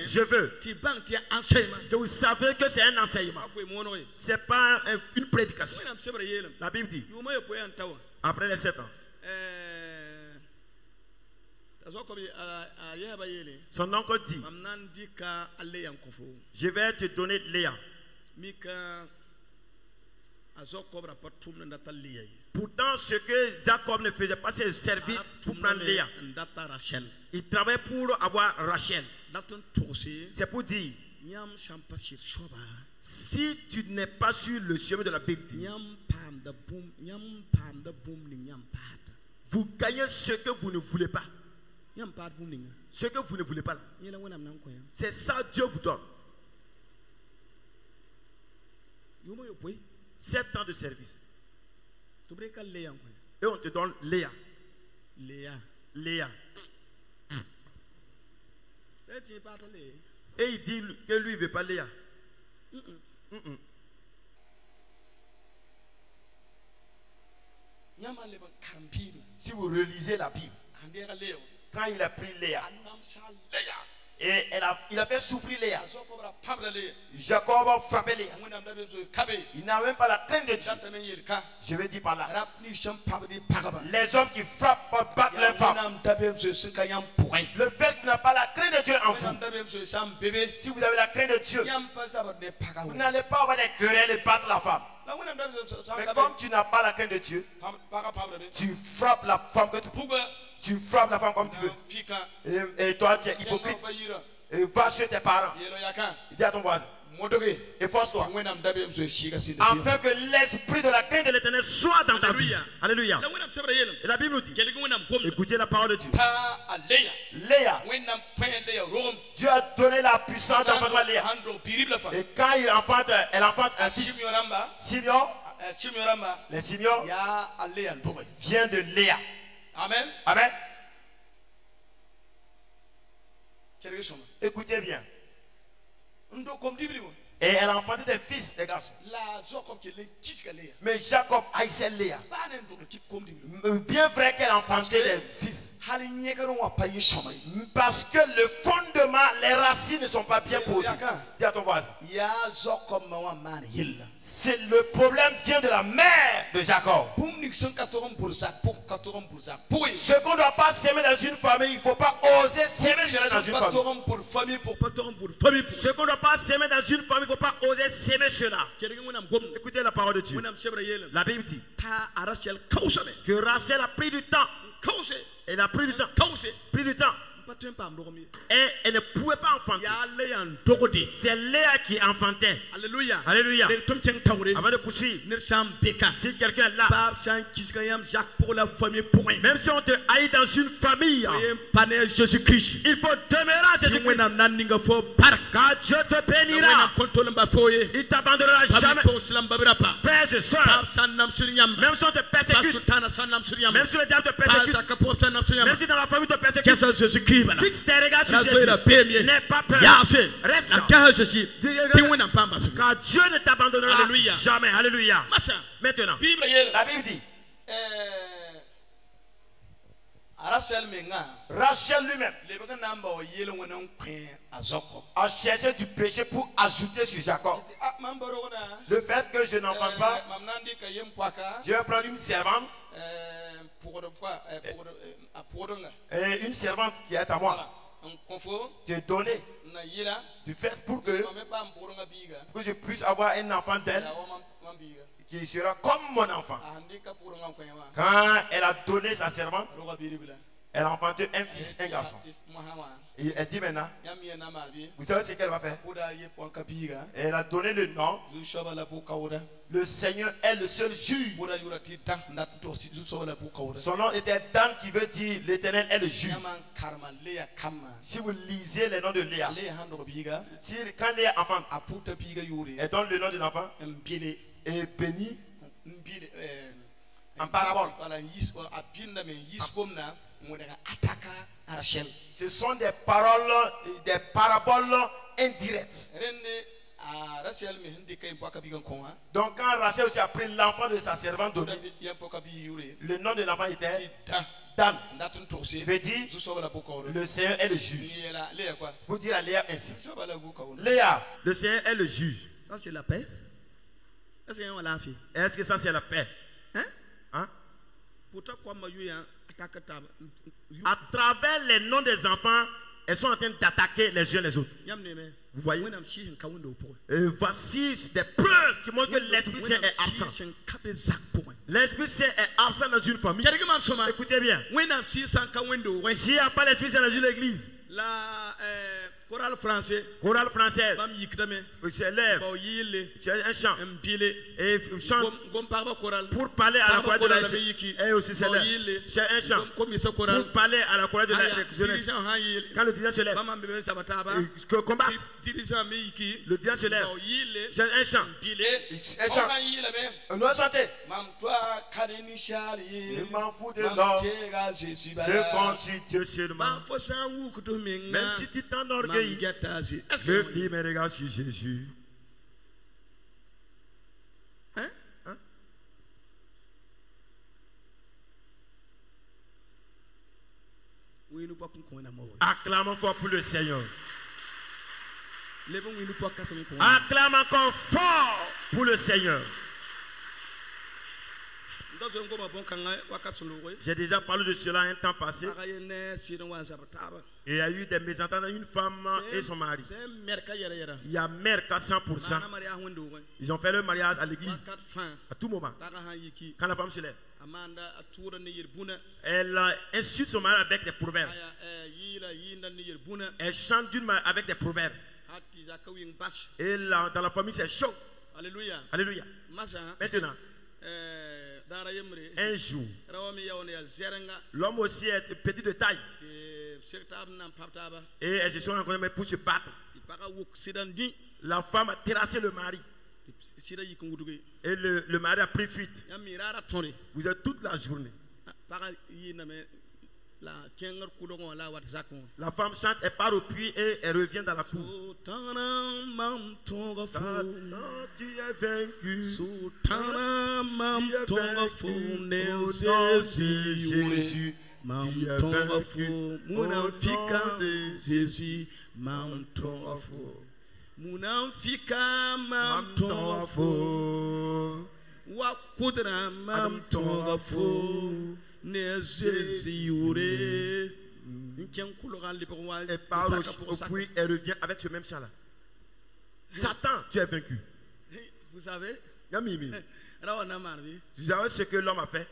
Speaker 2: je veux que vous sachiez que c'est un enseignement. Ce n'est pas une prédication. La Bible dit, après les 7 ans, son oncle dit, je vais te donner Léa. Pourtant, ce que Jacob ne faisait pas, c'est le service pour prendre Léa. Il travaillait pour avoir Rachel. C'est pour dire, si tu n'es pas sur le chemin de la vérité, vous gagnez ce que vous ne voulez pas. Ce que vous ne voulez pas. C'est ça Dieu vous donne. 7 ans de service. Et on te donne Léa. Léa. Et il dit que lui ne veut pas Léa. Si vous relisez la Bible, quand il a pris Léa, et il a fait souffrir Léa, Jacob a frappé Léa. Il n'a même pas la crainte de Dieu. Je vais dire par là, les hommes qui frappent battent leurs femmes. Le fait qu'il n'a pas la crainte de Dieu en vous, si vous avez la crainte de Dieu, vous n'allez pas avoir des querelles et battre la femme. Mais comme tu n'as pas la crainte de Dieu, tu frappes la femme que tu frappes la femme comme tu veux. Et toi, tu es hypocrite. Et va chez tes parents. Dis à ton voisin. Efforce-toi. Afin que l'esprit de la crainte de l'Éternel soit dans ta vie. Alléluia. Et la Bible nous dit, écoutez la parole de Dieu. Léa. Dieu a donné la puissance d'enfantement à Léa. Et quand elle enfante un fils. Simeon. Les Simeon vient de Léa.
Speaker 1: Amen.
Speaker 2: Amen. Écoutez bien. Et elle a enfanté des fils, des garçons. Mais Jacob haïssait Léa. Bien vrai qu'elle a enfanté des fils. Parce que le fondement, les racines ne sont pas bien posées. Dis à ton voisin. C'est le problème vient de la mère de Jacob. Ce qu'on ne doit pas s'aimer dans une famille, il ne faut pas oser s'aimer dans une famille. Ce qu'on ne doit pas s'aimer dans une famille, il ne faut pas oser s'aimer cela. Écoutez la parole de Dieu. La Bible dit que Rachel a pris du temps. Elle a pris du temps.
Speaker 3: et elle ne pouvait pas enfanter. C'est Léa qui enfantait.
Speaker 1: Alléluia.
Speaker 3: Alléluia. Avant de poursuivre, si quelqu'un est là, même si on te haït dans une famille, il faut demeurer à Jésus-Christ. Car Dieu te bénira. Il ne t'abandonnera jamais. Frères et sœurs, même si on te persécute, même si le diable te persécute, même si dans la famille te persécute, fixe tes regards sur Jésus. N'aie pas peur. Reste. Car Dieu ne t'abandonnera jamais. Alléluia. Maintenant,
Speaker 2: La Bible dit, Rachel lui-même a cherché du péché pour ajouter sur Jacob. Le fait que je n'enfante pas, je vais prendre une servante, et une servante qui est à moi, te donner du fait pour que je puisse avoir un enfant d'elle qui sera comme mon enfant. Quand elle a donné sa servante, elle a enfanté un fils, un garçon. Et elle dit maintenant, vous savez ce qu'elle va faire? Elle a donné le nom. Le Seigneur est le seul juge. Son nom était Dan, qui veut dire l'Éternel est le juge. Si vous lisez le nom de Léa, quand Léa enfante, elle donne le nom de l'enfant et béni en parabole. Ce sont des paraboles indirectes. Donc quand Rachel aussi a pris l'enfant de sa servante donnée, le nom de l'enfant était Dan. Je veux dire, le Seigneur est le juge. Pour dire à Léa ainsi. Léa,
Speaker 3: le Seigneur est le juge.
Speaker 1: Ça c'est la paix.
Speaker 3: Est-ce que ça c'est la paix? Hein? À travers les noms des enfants, elles sont en train d'attaquer les uns les autres. Vous voyez? Et voici des preuves qui montrent que l'Esprit Saint est absent. L'Esprit Saint est absent dans une famille. Écoutez bien. S'il n'y a pas l'Esprit Saint dans une église,
Speaker 1: la chorale française,
Speaker 3: s'élève, c'est un chant, et chante pour parler à la chorale de la jeunesse, et aussi s'élève, c'est un chant pour parler à la chorale de la jeunesse. Quand le dirigeant se lève, que combattre, le dirigeant se lève, c'est un chant.
Speaker 2: On doit chanter. Je m'en fous de l'homme, je constitue seulement.
Speaker 3: Même si tu t'enorgueillis, je fie mes regards sur Jésus. Hein? Acclame fort pour le Seigneur. Acclame encore fort pour le Seigneur. J'ai déjà parlé de cela un temps passé. Il y a eu des mésententes, une femme et son mari. Il y a Merka 100%. Ils ont fait le mariage à l'église à tout moment. Quand la femme se lève, elle insulte son mari avec des proverbes. Elle chante avec des proverbes. Et là, dans la famille, c'est chaud.
Speaker 1: Alléluia.
Speaker 3: Alléluia. Maintenant, un jour, l'homme aussi est petit de taille. Et elles se sont rencontrées pour se battre. La femme a terrassé le mari. Et le mari a pris fuite. Vous êtes toute la journée. La femme chante, elle part au puits et elle revient dans la cour. Tu es vaincu. Jésus. Elle part au puits et revient avec ce même chant-là. Satan, tu es vaincu.
Speaker 1: Vous savez,
Speaker 3: vous savez ce que l'homme a fait?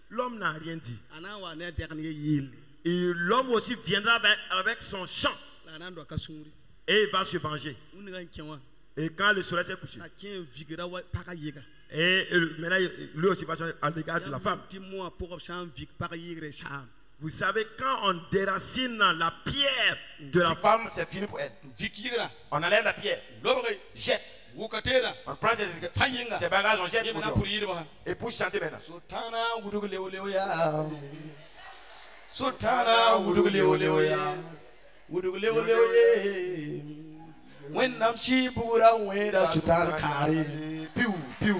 Speaker 3: L'homme n'a rien dit. Et l'homme aussi viendra avec son chant. Et il va se venger. Et quand le soleil s'est couché. Et maintenant, lui aussi va changer à l'égard de la femme. Vous savez, quand on déracine la pierre de la femme, c'est fini pour elle. On enlève la pierre, jette. On prend ses bagages, on jette. Et pour chanter maintenant.
Speaker 1: When I'm she pura when da sutal kari
Speaker 3: piu piu.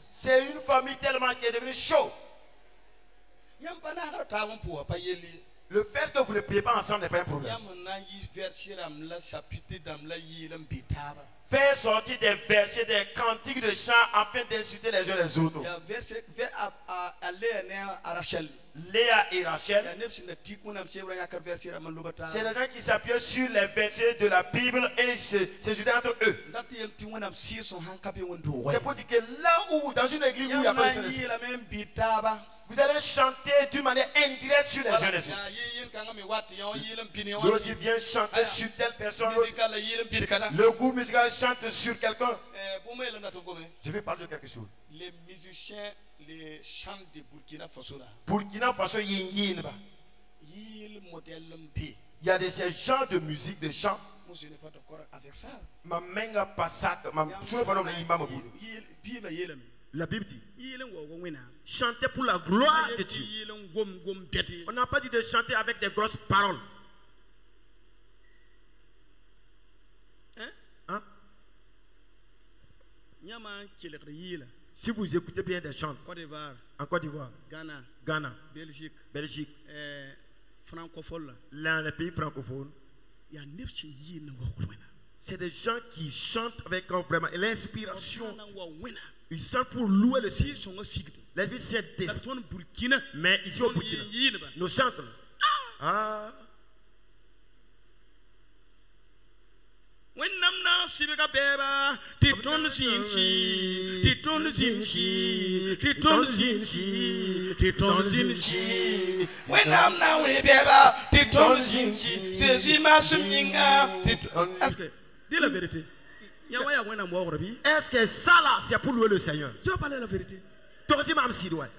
Speaker 3: C'est une famille tellement qui est devenue chaud. Le fait que vous ne priez pas ensemble n'est pas un problème. Faire sortir des versets, des cantiques de chants afin d'insulter les uns les autres. Léa et Rachel, c'est les gens qui s'appuient sur les versets de la Bible et s'insultent entre eux. C'est pour dire que là où, dans une église où il y a pas de vous allez chanter d'une manière indirecte sur les uns les autres. Lui aussi vient chanter sur telle personne. Le groupe musical chante sur quelqu'un. Je vais parler de quelque chose.
Speaker 1: Les musiciens, les chants de Burkina Faso là.
Speaker 3: Burkina Faso il y a de ces genres de musique, de chants.
Speaker 1: Moi je n'ai pas d'accord avec ça.
Speaker 3: La Bible dit chanter pour la gloire de Dieu. On n'a pas dit de chanter avec des grosses paroles. Hein? Si vous écoutez bien des chants en Côte d'Ivoire, Ghana, Belgique,
Speaker 1: francophone,
Speaker 3: les pays francophones, c'est des gens qui chantent avec vraiment l'inspiration. Ils chantent pour louer le Seigneur. L'Esprit Saint descend. Mais ici au Burkina, nous chantons. Ah.
Speaker 1: When I'm now Sibika Beba, Titon Zinsi, Titon Zinsi, Titon Zinsi, Titon Zinsi. When I'm now Beba, Titon Zinsi, Sezima Suminga, Titon. Dis la vérité.
Speaker 3: Est-ce que ça là, c'est pour louer le Seigneur?
Speaker 1: Je vais parler la vérité.
Speaker 3: Toi aussi, même si doit.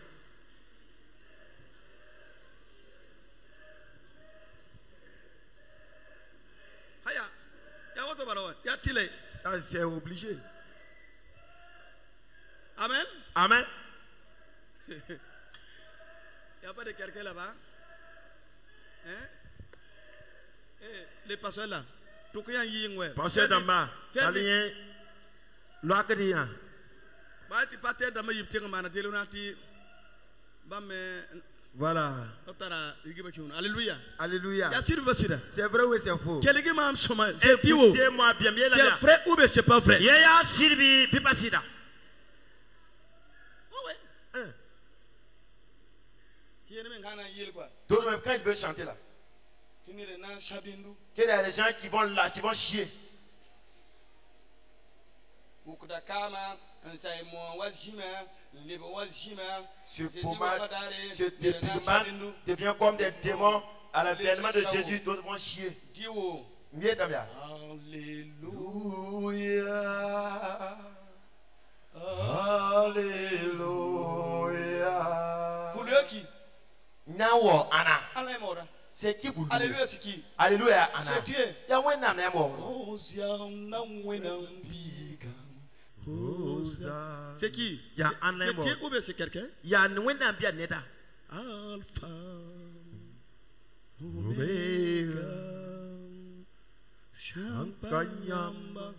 Speaker 3: C'est obligé.
Speaker 1: Amen.
Speaker 3: Amen.
Speaker 1: Il n'y a pas de quelqu'un là-bas. Hein? Les pasteurs là.
Speaker 3: Pasteur d'Amba. Alien. Loakadian. Voilà.
Speaker 1: Alléluia.
Speaker 3: Alléluia.
Speaker 1: C'est
Speaker 3: vrai ou c'est faux?
Speaker 1: Écoutez-moi bien. C'est vrai ou c'est pas vrai?
Speaker 3: D'autres même quand ils veulent chanter là. Qu'il y a des gens qui vont là, qui vont chier. Ce dépigment devient comme des démons à l'avènement de Jésus. D'autres vont chier. Alléluia. Alléluia.
Speaker 1: Vous le qui?
Speaker 3: Nawo Anna. C'est qui vous louez?
Speaker 1: Alléluia, c'est qui?
Speaker 3: Alléluia, Anna.
Speaker 1: C'est Dieu. C'est qui? C'est Dieu ou bien c'est quelqu'un? Alpha, Omega, Shampayamba.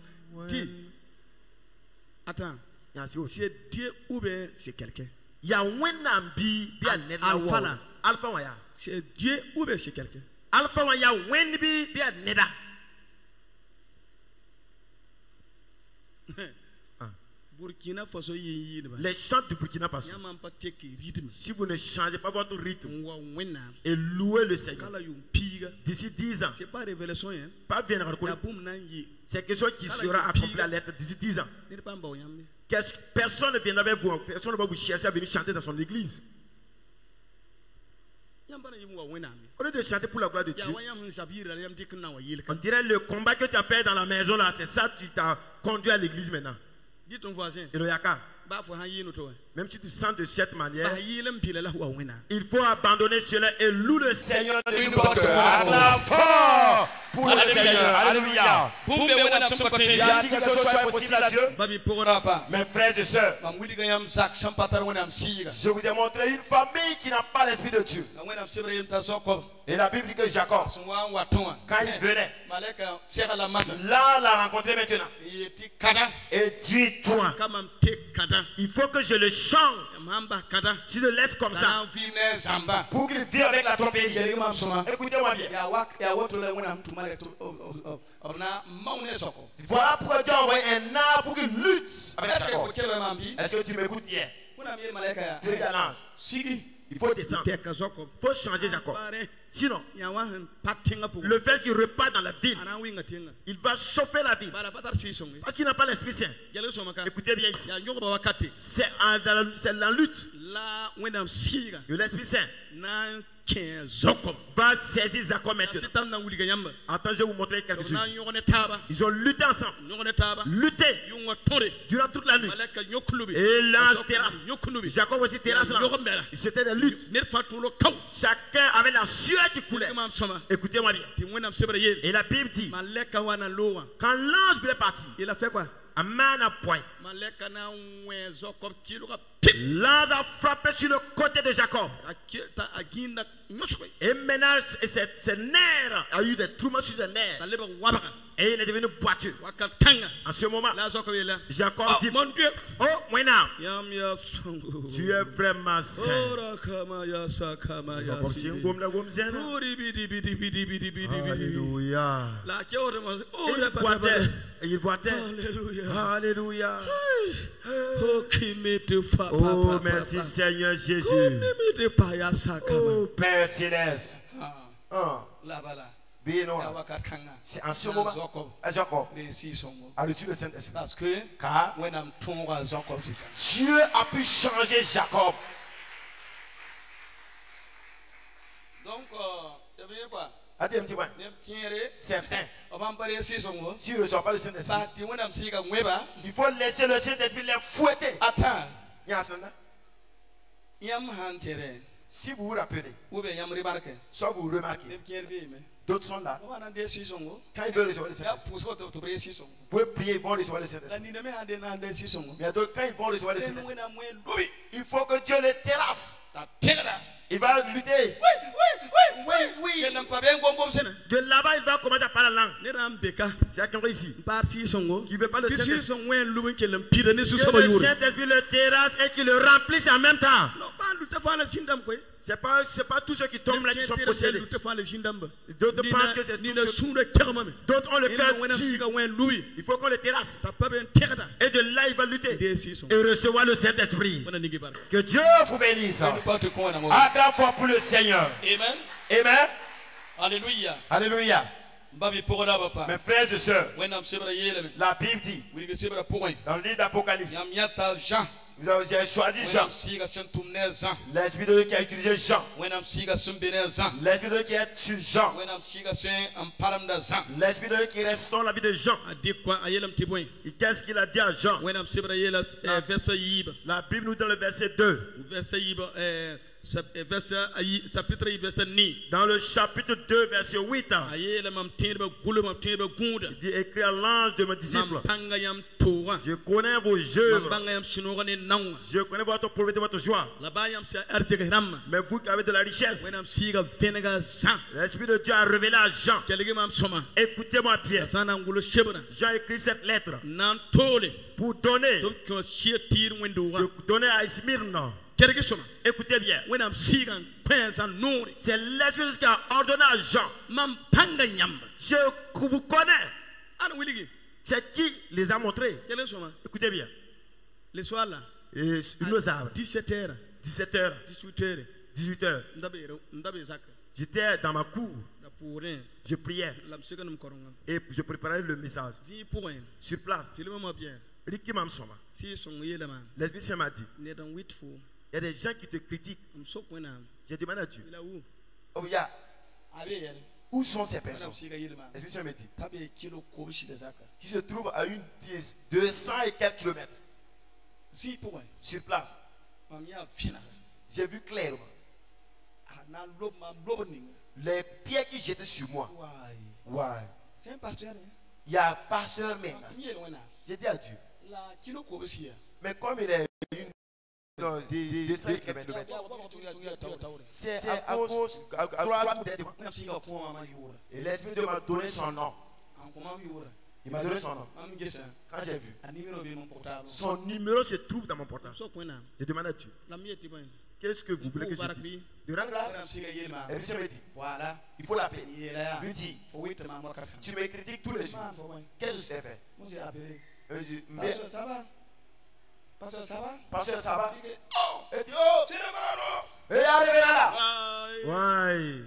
Speaker 1: Attends. C'est Dieu ou bien c'est quelqu'un? Alpha là.
Speaker 3: Alpha waya.
Speaker 1: C'est Dieu ou bien c'est quelqu'un?
Speaker 3: Alpha waya wenbi bia neda. Les chants du Burkina Faso. Si vous ne changez pas votre rythme et louez le Seigneur, d'ici 10 ans, pas bien reconnaître, c'est quelque chose qui sera accompli à l'être d'ici 10 ans. Personne ne viendra vers vous, personne ne va vous chercher à venir chanter dans son église. Au lieu de chanter pour la gloire de Dieu, on dirait le combat que tu as fait dans la maison là, c'est ça qui t'a conduit à l'église maintenant.
Speaker 1: Dis ton voisin,
Speaker 3: Et le yaka, même si tu sens de cette manière, il faut abandonner cela et louer le Seigneur de tout votre cœur.
Speaker 2: La fort pour le Seigneur. Alléluia. Il a dit que ce soit possible à Dieu. Mes frères et sœurs, je vous ai montré une famille qui n'a pas l'esprit de Dieu. Et la Bible dit que Jacob, quand il venait, là, l'a rencontré maintenant. Et dis-toi, il faut que je le change. Si je le laisse comme ça, pour qu'il vive avec la tromperie. Écoutez-moi bien. Voilà pourquoi Dieu a envoyé un arbre pour qu'il lutte avec Jacob. Est-ce que tu m'écoutes bien? Il faut descendre. Il faut changer Jacob. Sinon, le fait qu'il repart dans la ville, il va chauffer la ville. Parce qu'il n'a pas l'Esprit Saint. Écoutez bien ici. C'est la lutte. De l'Esprit Saint va saisir Jacob maintenant. Attends, je vais vous montrer quelque chose. Ils ont lutté ensemble. Lutté durant toute la nuit. Et l'ange terrasse. Jacob aussi terrasse là. C'était des luttes. Chacun avait la sueur qui coulait. Écoutez-moi bien. Et la Bible dit, quand l'ange voulait partir, il a fait quoi? À main à point. L'ange a frappé sur le côté de Jacob. Et maintenant, ses nerfs a eu des trous sur ses nerfs. Et il est devenu boiteux. En ce moment, Jacob dit, mon Dieu, oh, maintenant, tu es vraiment saint. Alléluia. Il boitait. Alléluia. Oh, merci Seigneur Jésus. Oh, Père Céleste. En ce moment, Jacob a reçu le Saint-Esprit. Car Dieu a pu changer Jacob.
Speaker 1: Donc, ça veut dire quoi?
Speaker 3: Attends un petit point. Certains, s'ils ne reçoivent pas le Saint-Esprit, il faut laisser le Saint-Esprit les fouetter.
Speaker 1: Attends.
Speaker 3: Si vous vous rappelez, soit vous remarquez, d'autres sont là. Quand ils veulent recevoir le Saint-Esprit, vous pouvez prier, ils vont recevoir le Saint-Esprit. Mais d'autres, quand ils vont recevoir le Saint-Esprit, il faut que Dieu les terrasse. Il va lutter. Oui. De là-bas, il va commencer à parler la langue. C'est quelqu'un ici qui ne veut pas le Saint-Esprit. Que le Saint-Esprit le terrasse et qu'il le remplisse en même temps. C'est pas tous ceux qui tombent là qui sont possédés. D'autres pensent que c'est tous ceux. D'autres ont le cœur dur. Il faut qu'on le terrasse. Et de là, il va lutter et recevoir le Saint-Esprit. Que Dieu vous bénisse. À grand fois pour le Seigneur.
Speaker 1: Amen.
Speaker 3: Amen.
Speaker 1: Alléluia.
Speaker 3: Alléluia. Mes frères et sœurs, la Bible dit dans le livre d'Apocalypse, vous avez choisi Jean. L'Esprit de Dieu qui a utilisé Jean. L'Esprit de Dieu qui est sur Jean. L'Esprit de Dieu qui reste dans la vie de Jean. Et qu'est-ce qu'il a dit à Jean? La Bible nous donne le verset 2. Dans le chapitre 2, verset 8, il dit, écris à l'ange de mes disciples, je connais vos œuvres, je connais votre pauvreté, votre joie. Mais vous qui avez de la richesse, l'Esprit de Dieu a révélé à Jean. Écoutez-moi bien. Jean écrit cette lettre pour donner à Smyrne. Écoutez bien. C'est l'Esprit qui a ordonné à Jean. Je vous connais. C'est qui les a montrés. Écoutez bien.
Speaker 1: Le soir là.
Speaker 3: Et nos arbres.
Speaker 1: 17h.
Speaker 3: 17h.
Speaker 1: 18h.
Speaker 3: 18h. J'étais dans ma cour. Je priais. Et je préparais le message. Sur place. L'Esprit Saint m'a dit, il y a des gens qui te critiquent. J'ai demandé à Dieu.
Speaker 2: Oh, yeah. Où sont ces personnes? L'Esprit Saint me dit, qui se trouvent à 200 et quelques kilomètres. Sur place. J'ai vu clairement les pierres qui jetaient sur moi. Ouais.
Speaker 1: C'est un pasteur.
Speaker 2: Il y a un pasteur maintenant. J'ai dit à Dieu. Mais comme il est des 5 km, c'est à cause et l'Esprit m'a donné son nom. Il m'a donné son nom. Quand j'ai vu,
Speaker 3: son numéro se trouve dans mon portable. Je demande à Dieu. Qu'est-ce que vous voulez que je dise?
Speaker 2: De rendre grâce. Et puis ça me dit, voilà, il faut l'appeler. Lui dit, tu me critiques tous les jours. Qu'est-ce que je t'ai fait? Pasteur, ça va? Pasteur, ça va? Pasteur, ça va? Et dit, oh, c'est le marron. Et arrivé là.
Speaker 3: Ouais.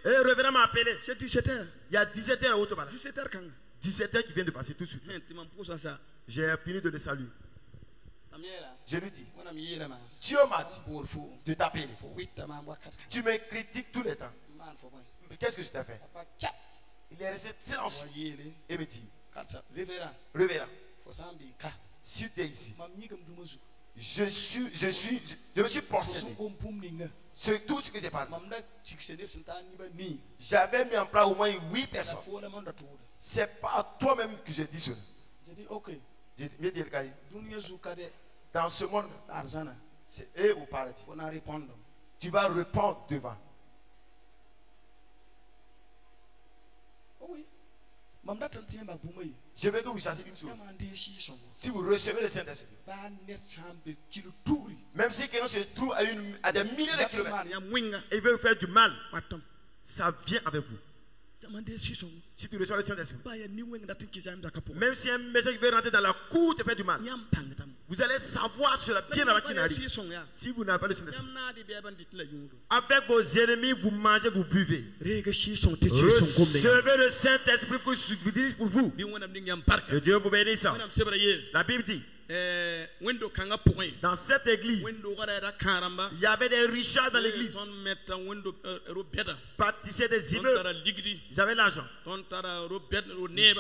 Speaker 3: Revenez m'appeler.
Speaker 1: C'est 17h.
Speaker 3: Il y a 17h au total.
Speaker 1: 17h quand?
Speaker 3: 17h qui vient de passer tout de suite. J'ai fini de le saluer.
Speaker 2: Je lui dis, Dieu m'a dit de t'appeler. Tu me critiques tout le temps. Qu'est-ce que je t'ai fait? Il est resté silencieux et me dit, révérend, si tu es ici, je me suis portionné sur tout ce que j'ai parlé. J'avais mis en place au moins 8 personnes. C'est pas à toi-même que je dis cela.
Speaker 1: J'ai dit, ok.
Speaker 2: Dans ce monde, c'est eux au paradis. Tu vas répondre devant.
Speaker 1: Oui.
Speaker 2: Je veux que vous sachiez une chose. Si vous recevez le Saint-Esprit, même si quelqu'un se trouve à des milliers de kilomètres
Speaker 3: et veut vous faire du mal, ça vient avec vous. Si tu reçois le Saint-Esprit, même si un message veut rentrer dans la cour te fait du mal, vous allez savoir sur la bien avant qu'il n'arrive. Si vous n'avez pas le Saint-Esprit, avec vos ennemis, vous mangez, vous buvez. Recevez le Saint-Esprit que je vous dirige pour vous. Que Dieu vous bénisse. La Bible dit, dans cette église, il y avait des richards dans l'église. Bâtissaient des immeubles. Ils avaient l'argent. Nous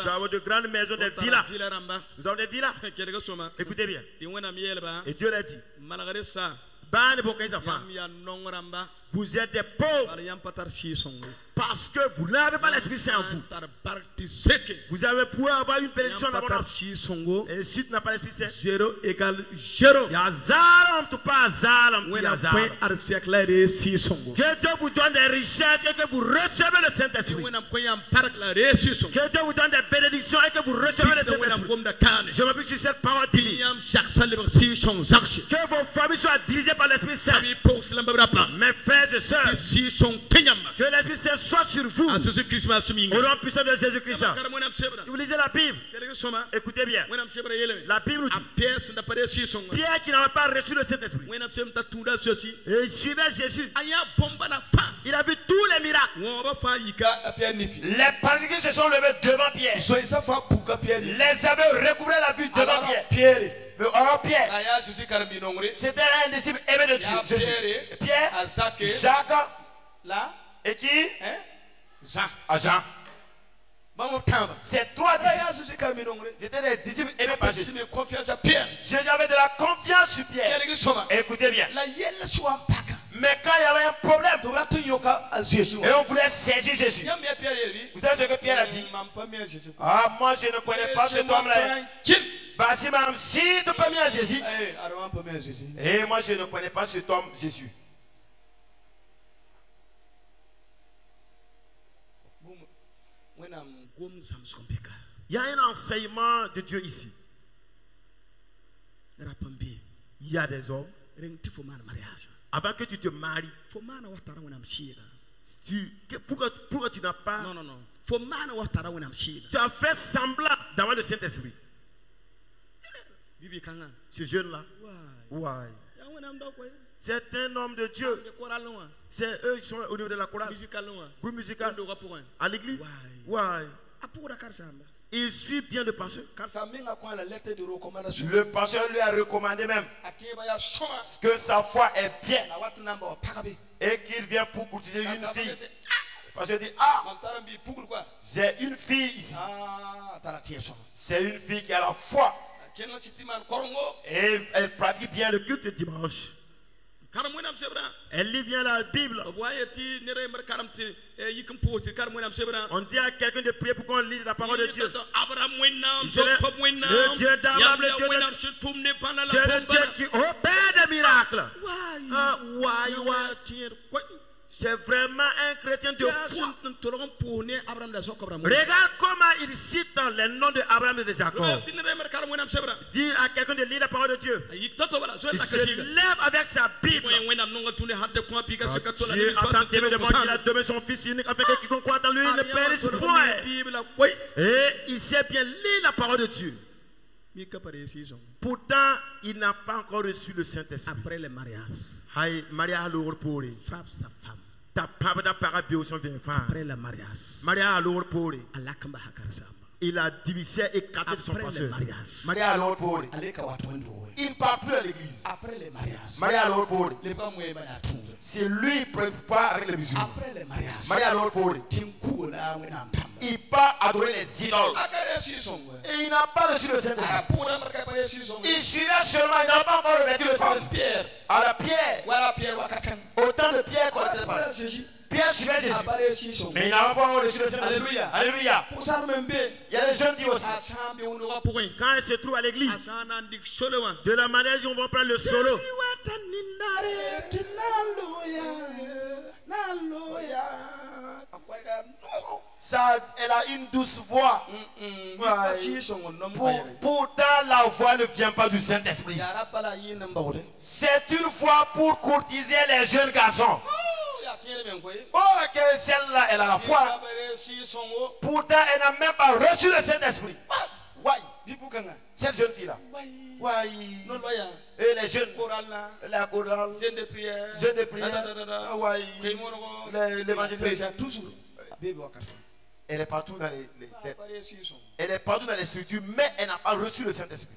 Speaker 3: avons de grandes maisons, des villas. Nous avons des villas. Écoutez bien. Et Dieu l'a dit. Vous êtes des pauvres parce que vous n'avez pas l'Esprit Saint en vous. Vous avez pu avoir une bénédiction dans votre âme. Et si tu n'as pas l'Esprit Saint,
Speaker 1: 0 égale 0.
Speaker 3: Que Dieu vous donne des richesses et que vous recevez le Saint-Esprit. Que Dieu vous donne des bénédictions et que vous recevez le Saint-Esprit. Je m'appuie sur cette parole divine. Que vos familles soient dirigées par l'Esprit Saint. Mes frères et sœurs, que l'Esprit Saint soit sur vous. Au nom puissant de Jésus-Christ. Si vous lisez la Bible, écoutez bien. La Bible nous dit, Pierre qui n'avait pas reçu le Saint-Esprit, et il suivait Jésus. Il a vu tous les miracles.
Speaker 2: Les paralysés se sont levés devant Pierre. Les aveugles recouvraient la vue devant Pierre. Alors Pierre, c'était un disciple aimé de Dieu. Jésus. Pierre, Jacques, et qui? Jean. Ces trois disciples, c'était des disciples aimés par Jésus. Jésus avait de la confiance sur Pierre. Écoutez bien. Mais quand il y avait un problème, et on voulait saisir Jésus, vous savez ce que Pierre a dit? Ah, moi je ne connais pas cet homme-là. Si tu peux bien Jésus. Et moi je ne connais pas cet homme Jésus.
Speaker 3: Il y a un enseignement de Dieu ici. Il y a des hommes. Avant que tu te maries, pourquoi tu n'as pas Tu as fait semblant d'avoir le Saint-Esprit. Ce jeune-là, ouais. C'est un homme de Dieu. C'est eux qui sont au niveau de la chorale. Groupe musical. À l'église. Ouais. Il suit bien le pasteur.
Speaker 2: Le pasteur lui a recommandé même que sa foi est bien et qu'il vient pour courtiser une fille. Le pasteur dit, j'ai une fille ici. C'est une fille qui a la foi. Et elle pratique bien le culte dimanche. Elle lit bien la Bible. On dit à quelqu'un de prier pour qu'on lise la parole de Dieu. Le Dieu d'Abraham, le Dieu qui opère des miracles. C'est vraiment un chrétien de foi. Regarde comment il cite les noms de Abraham et de Jacob. Dis à quelqu'un de lire la parole de Dieu. Il se lève avec sa Bible. Dieu a tant aimé le monde qu'il a donné son fils unique afin que quiconque croit en lui ne périsse point. Et il sait bien lire la parole de Dieu. Pourtant, il n'a pas encore reçu le Saint-Esprit.
Speaker 1: Après le mariage,
Speaker 3: frappe sa femme. Après le mariage, il a divisé et écarté de son passé.
Speaker 2: Il ne part plus à l'église.
Speaker 1: Après le mariage,
Speaker 2: c'est lui qui prépare avec les musulmans.
Speaker 1: après le mariage,
Speaker 2: il part adorer les idoles. Et il n'a pas reçu le Saint-Esprit. Il suivait seulement, il n'a pas encore revêtu le Saint-Esprit. À la pierre. Autant de pierres qu'on ne sait pas. Pierre suivait Jésus. Mais il n'a pas encore reçu le Saint-Esprit. Alléluia. Il y a des jeunes qui aussi.
Speaker 3: Quand elle se trouve à l'église, de la manière dont on va prendre le solo,
Speaker 2: ça, elle a une douce voix. Pourtant, la voix ne vient pas du Saint-Esprit. C'est une voix pour courtiser les jeunes garçons. Oh, que celle-là, elle a la foi. Pourtant, elle n'a même pas reçu le Saint-Esprit. Cette jeune fille-là. Et les jeunes, la chorale, jeunes de prière, l'évangéliste. Elle est partout dans elle est partout dans les structures, mais elle n'a pas reçu le Saint-Esprit.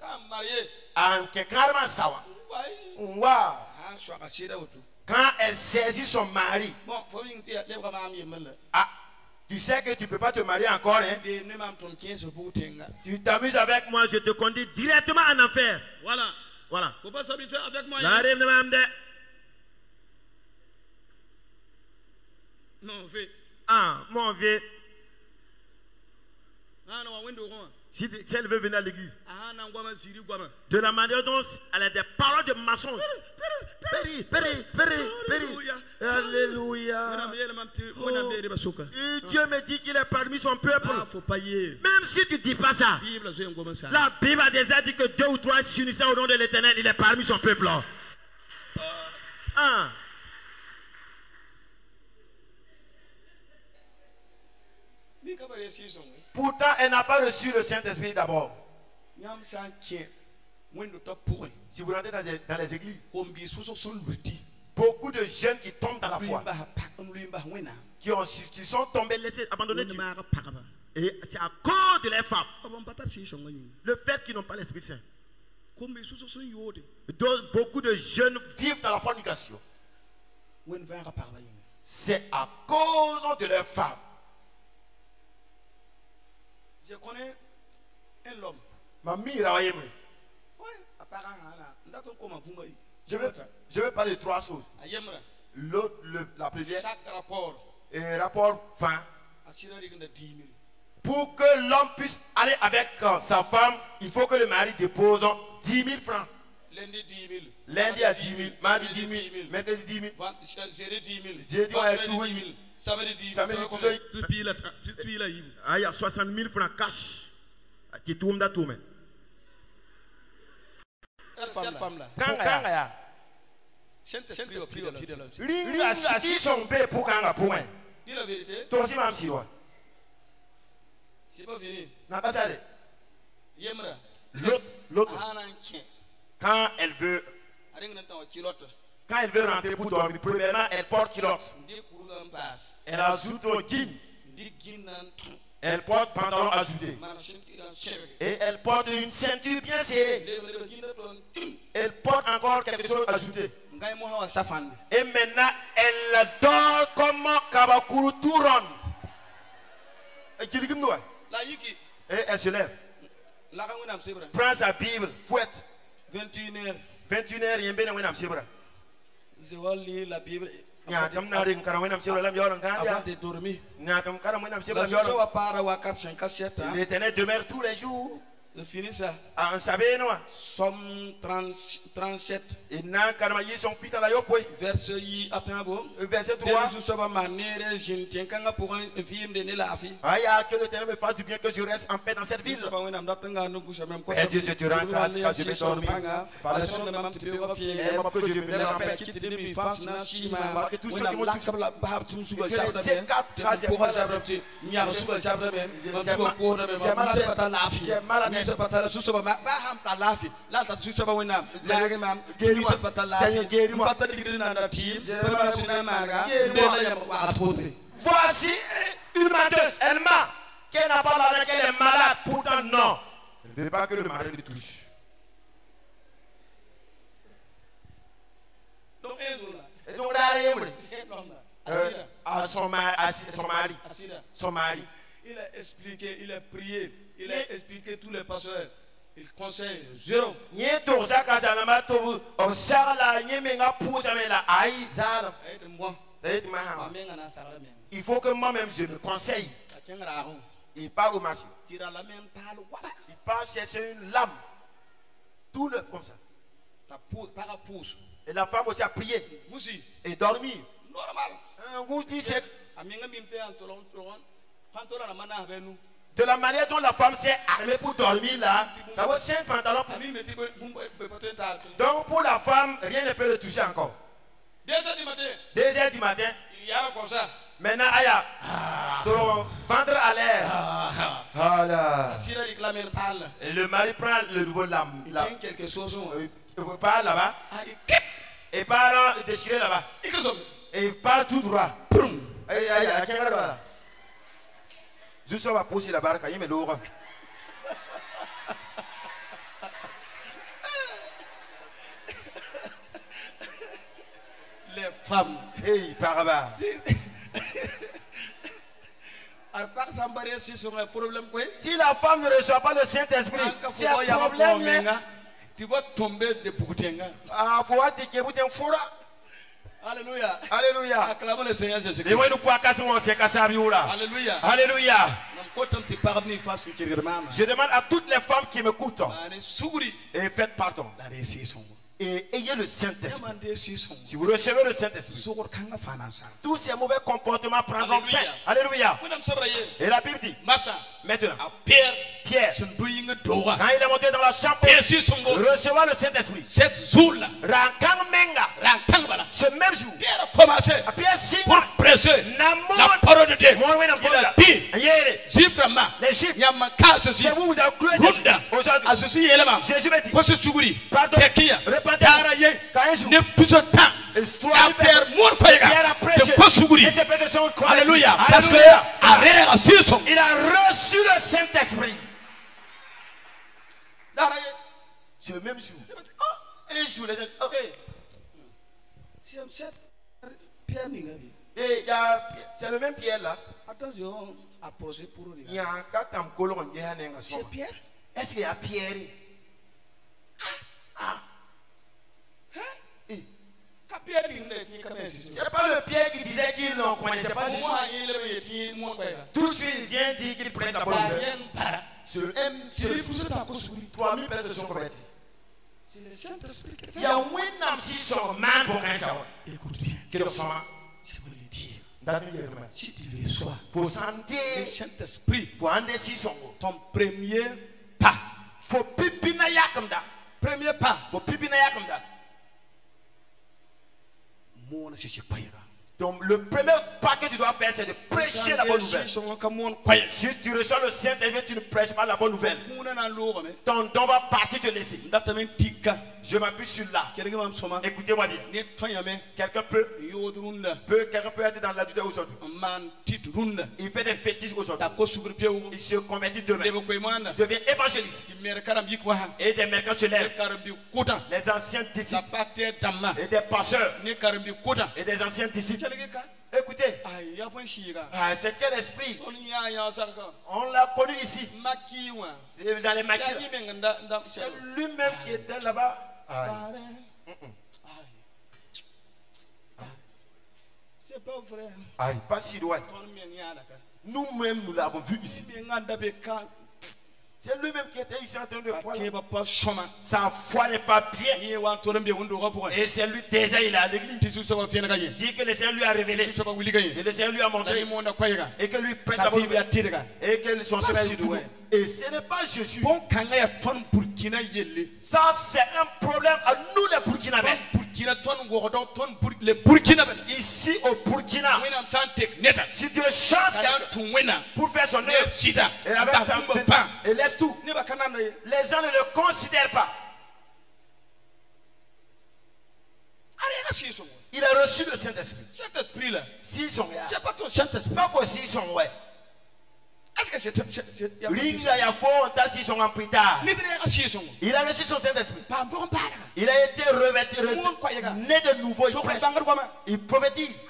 Speaker 2: Quand elle saisit son mari, tu sais que tu ne peux pas te marier encore, hein? Tu t'amuses avec moi, je te conduis directement en enfer.
Speaker 1: Voilà.
Speaker 3: Voilà.
Speaker 1: Faut pas s'amuser avec moi. Non, fait.
Speaker 3: Ah, mon vieux.
Speaker 1: Ah non,
Speaker 3: Si elle veut venir à l'église, de la manière dont elle a des paroles de mensonge. Alléluia. Et Dieu me dit qu'il est parmi son peuple. Même si tu ne dis pas ça, la Bible a déjà dit que 2 ou 3 s'unissent au nom de l'Éternel, il est parmi son peuple. Ah.
Speaker 2: Pourtant, elle n'a pas reçu le Saint-Esprit d'abord. Si vous rentrez dans les églises, beaucoup de jeunes qui tombent dans la foi, qui sont tombés, laissés, abandonnés Dieu. Et c'est à cause de leurs femmes. Le fait qu'ils n'ont pas l'Esprit Saint. Beaucoup de jeunes vivent dans la fornication. C'est à cause de leurs femmes.
Speaker 1: Je connais un homme.
Speaker 2: Je vais parler de 3 choses. La première,
Speaker 1: chaque rapport,
Speaker 2: rapport 20. Pour que l'homme puisse aller avec sa femme, il faut que le mari dépose 10 000 francs.
Speaker 1: Lundi 10 000.
Speaker 2: Lundi à 10 000, mardi 10 000, mercredi 10 000,
Speaker 1: jeudi 10 000,
Speaker 2: jeudi 10 000,
Speaker 1: samedi 10 000.
Speaker 3: Il y a 60 000 francs cash. Qui tourne dans tout.
Speaker 1: Cette femme-là.
Speaker 2: Quand il y a 6 son père pour quand il y a pour moi.
Speaker 1: Dis la vérité.
Speaker 2: Toi aussi, même si.
Speaker 1: C'est pas fini.
Speaker 2: n'a pas ça.
Speaker 1: Yemra.
Speaker 2: L'autre,
Speaker 1: Ana nche.
Speaker 2: quand elle veut rentrer pour dormir, premièrement, elle porte culotte.
Speaker 1: Ndi kurugan pass.
Speaker 2: Elle ajoute au jean.
Speaker 1: Ndi ginan ton.
Speaker 2: Elle porte pantalon ajouté.
Speaker 1: Man shinkiran chebe.
Speaker 2: Et elle porte une ceinture bien serrée.
Speaker 1: Le ginaton.
Speaker 2: Elle porte encore quelque chose ajouté.
Speaker 1: Ngai mo hawa safand.
Speaker 2: Et maintenant, elle dort comme Kabakuru tout rond. Et qui dit que nous?
Speaker 1: La yiki.
Speaker 2: Et elle se lève.
Speaker 1: La kangunam sebra.
Speaker 2: Prend sa Bible, fouette.
Speaker 1: 21h.
Speaker 2: 21h, il y a un peu de sebra.
Speaker 1: Zewali la Bible.
Speaker 2: Nyakam na ring karawena msebra lam yoron
Speaker 1: Avant
Speaker 2: gambia.
Speaker 1: de dormir.
Speaker 2: Nyakam karawena msebra
Speaker 1: La
Speaker 2: lam yoron.
Speaker 1: sowa para wa 4-5-7 ans.
Speaker 2: L'Éternel demeure tous les jours.
Speaker 1: Je finis ça.
Speaker 2: En savez nous?
Speaker 1: Somme 37.
Speaker 2: Et na karama yi son pita la yopoi.
Speaker 1: Verset yi atabo.
Speaker 2: Verset 3.
Speaker 1: Deus soba manere jinten kanga pour un film de ne la fi.
Speaker 2: Aya que l'Éternel me fasse du bien, que je reste en paix dans cette ville.
Speaker 1: Soba wenam datanga no kusha même
Speaker 2: Et Dieu, je te rends grâce car je vais dormir.
Speaker 1: Par la sonde même tu peux refier.
Speaker 2: Que je me rappelle
Speaker 1: Qui te demi face na shima.
Speaker 2: Parce que tous ceux qui m'ont touché,
Speaker 1: la bahab tum suga
Speaker 2: que
Speaker 1: jabra
Speaker 2: les
Speaker 1: ben.
Speaker 2: C4 trajets
Speaker 1: Pour jabra tu nya suga jabra ben. Suga ko da ben. C'est pas la fi. C'est pas la soba ma baham ta la fi. La ta soba wenam. Zagi mam. C'est pas la fi. Mbata digri na na team. Pema sina manga. Ndela ya wa potre.
Speaker 2: voici une menteuse. Elle ment. Qu'elle n'a pas l'argent, qu'elle est malade. Pourtant, non. Elle ne veut pas que le mari le touche.
Speaker 1: Donc,
Speaker 2: Et donc, à son mari.
Speaker 1: Il a expliqué, il a prié, il a expliqué tous les pasteurs. Il conseille zéro.
Speaker 2: Il faut que moi-même je me conseille. Il part au marché. Il part chercher une lame. Tout neuf comme ça. Et la femme aussi a prié. Et dormi.
Speaker 1: Normal.
Speaker 2: De la manière dont la femme s'est armée pour dormir là, ça vaut 5 pantalons. Donc pour la femme, rien ne peut le toucher encore.
Speaker 1: 2h du matin.
Speaker 2: 2h du matin.
Speaker 1: Il y a comme ça.
Speaker 2: Maintenant, Aya, ton ventre à l'air. Voilà. Et le mari prend le nouveau lame.
Speaker 1: Il tient quelque chose.
Speaker 2: Il part là-bas. Et part déchirer là-bas. Et il part tout droit. Juste on va pousser la barque. Il me l'aura.
Speaker 1: Les femmes.
Speaker 2: Et il part là-bas. Si la femme ne reçoit pas le Saint-Esprit, c'est un problème.
Speaker 1: Tu vas tomber de Poutenga.
Speaker 2: Ah, faut dire que vous êtes fora.
Speaker 1: Alléluia.
Speaker 2: Alléluia.
Speaker 1: Acclamons le Seigneur Jésus-Christ.
Speaker 2: Alléluia. Alléluia. Je demande à toutes les femmes qui m'écoutent et faites pardon. Et ayez le Saint-Esprit. Si vous recevez le Saint-Esprit, tous ces mauvais comportements prendront fin. Alléluia. Et la Bible dit maintenant, Pierre, quand il est monté dans la chambre, recevoir le Saint-Esprit. Ce même jour, Pierre signe
Speaker 1: pour prêcher la parole de Dieu. Il a dit, les Juifs,
Speaker 2: c'est vous, vous avez cloué Jésus. Jésus m'a dit, pardon, repentez-vous. Quand un jour, Pierre a prêché, et ses péchés sont convertis.
Speaker 1: Alléluia. Parce que
Speaker 2: il a reçu le Saint-Esprit. Ce même jour, un jour, les gens, et c'est le même Pierre là.
Speaker 1: Attention, approchez pour lui.
Speaker 2: Il y a un cas comme colon.
Speaker 1: C'est Pierre.
Speaker 2: Est-ce qu'il y a Pierre? C'est pas le Pierre qui disait qu'il n'en connaissait pas. Tout de suite, il vient dire qu'il prête sa bonne nouvelle. Celui pour ce temps, 3000 personnes sont converties.
Speaker 1: C'est le Saint-Esprit qui fait.
Speaker 2: Il y a un homme qui sont man pour un savoir.
Speaker 1: Écoute bien.
Speaker 2: Qui le sont.
Speaker 1: Je veux le dire. Si tu le reçois,
Speaker 2: faut sentir
Speaker 1: le Saint-Esprit.
Speaker 2: Pour en décision.
Speaker 1: Ton premier pas.
Speaker 2: Faut pipina yakamda.
Speaker 1: Premier pas.
Speaker 2: Faut pipina yakamda. Donc le premier pas que tu dois faire, c'est de prêcher la bonne nouvelle. Si tu reçois le Saint-Esprit, tu ne prêches pas la bonne nouvelle. Ton don va partir te laisser. Je m'appuie sur là. Écoutez-moi bien. Quelqu'un peut être dans l'adultère aujourd'hui. Il fait des fétiches aujourd'hui. Il se convertit demain. Il devient évangéliste. Et des mercants se lèvent. Les anciens disciples. Et des pasteurs. Et des anciens disciples. Écoutez, c'est quel esprit? On l'a connu ici. Dans les maquis. C'est lui-même qui était là-bas.
Speaker 1: C'est pas vrai.
Speaker 2: Pas si loin. Nous-mêmes, nous l'avons vu ici. C'est lui-même qui était ici en train de voir. Sa foi n'est pas bien. Et c'est lui déjà, il est à l'église. Dit que le Seigneur lui a révélé. Et le Seigneur lui a montré. Et que lui prêche la bonne nouvelle. Et que son chemin est tout. Et ce n'est pas Jésus. Ça, c'est un problème à nous les Burkinabés. Ici au Burkina, si Dieu change quelqu'un pour faire son œuvre, et avec sa main, et laisse tout, les gens ne le considèrent pas. Il a reçu le Saint-Esprit. S'ils sont là, pas faut s'ils sont ouais. Est-ce que c'est il a reçu son Saint-Esprit. Il a été revêtu, né de nouveau. Il prophétise.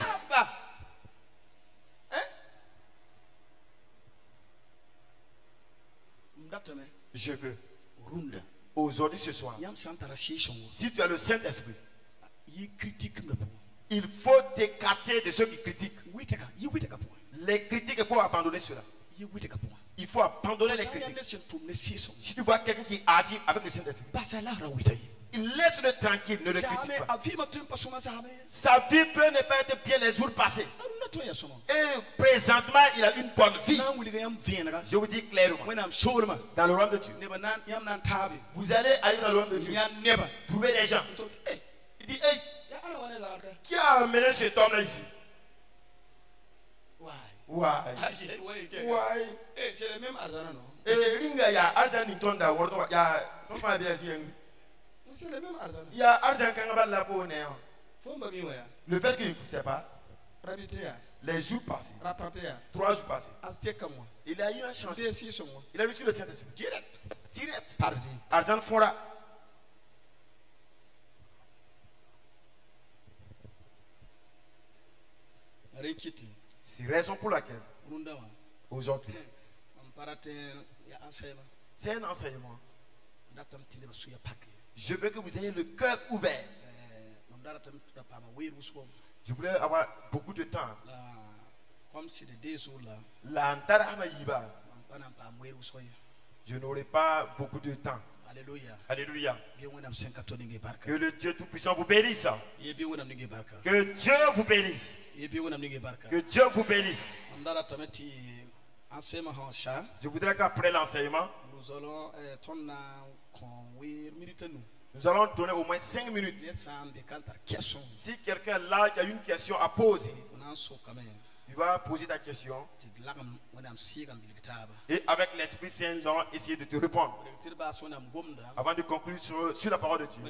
Speaker 2: Je veux aujourd'hui ce soir, si tu as le Saint-Esprit, il faut t'écarter de ceux qui critiquent. Les critiques, il faut abandonner cela. Il faut abandonner les critiques. Si tu vois quelqu'un qui agit avec le Saint-Esprit, laisse-le tranquille, ne le critique pas. Sa vie peut ne pas être bien les jours passés. Et présentement, il a une bonne vie. Je vous dis clairement, dans le royaume de Dieu, vous allez aller dans le royaume de Dieu, trouver des gens. Il dit, hey, qui a amené cet homme-là ici? Why?
Speaker 1: C'est le même argent, non?
Speaker 2: Ringa ya argent ni tonda wordo ya no fa bien si yengi.
Speaker 1: C'est le même argent.
Speaker 2: Ya argent kan ba la fo ne. Le fait qu'il ne sait pas. Les jours passés. 3 jours passés. Il a eu un changement. Il a reçu le Saint-Esprit. Direct. Argent fora. C'est raison pour laquelle aujourd'hui c'est un enseignement. Je veux que vous ayez le cœur ouvert. Je voulais avoir beaucoup de temps. Je n'aurai pas beaucoup de temps.
Speaker 1: Alléluia.
Speaker 2: Alléluia. Que le Dieu Tout-Puissant vous bénisse. Que Dieu vous bénisse. Que Dieu vous bénisse. Je voudrais qu'après l'enseignement, nous allons donner au moins 5 minutes. Si quelqu'un là qui a une question à poser, tu vas poser ta question. Et avec l'Esprit Saint, nous allons essayer de te répondre. Avant de conclure sur la parole de Dieu.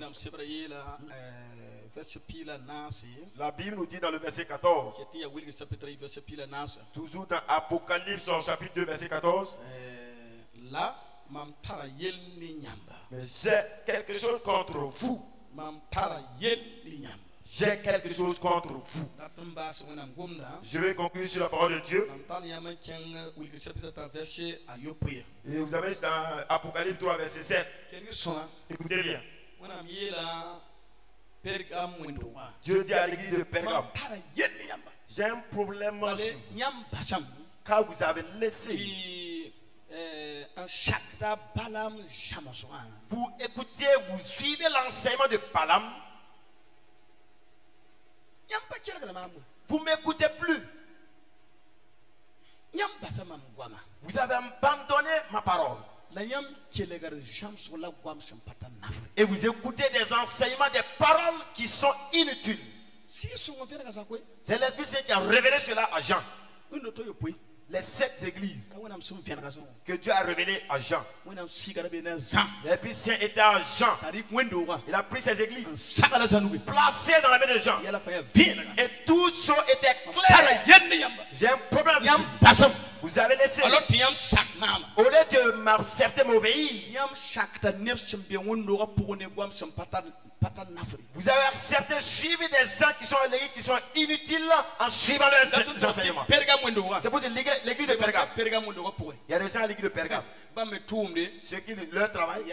Speaker 2: La Bible nous dit dans le verset 14. Toujours dans Apocalypse, chapitre 2, verset 14. Mais j'ai quelque chose contre vous. J'ai quelque chose contre vous. Je vais conclure sur la parole de Dieu. Et vous avez dans Apocalypse 3, verset 7. Écoutez bien. Dieu dit à l'église de Pergame, j'ai un problème car vous avez laissé. Vous écoutez, vous suivez l'enseignement de Balaam. Vous ne m'écoutez plus. Vous avez abandonné ma parole. Et vous écoutez des enseignements, des paroles qui sont inutiles. C'est l'Esprit Saint qui a révélé cela à Jean. Les 7 églises que Dieu a révélées à Jean. L'Esprit Saint était à Jean. Il a pris ces églises, placées dans la main de Jean. Et toutes choses étaient claires. J'ai un problème ici. Vous avez laissé. Au lieu de m'accepter, m'obéir, vous avez accepté suivre des gens qui sont inutiles en suivant leurs enseignements. C'est pour dire l'église de Pergame. Il y a des gens à l'église de Pergame. Ce qui leur travail,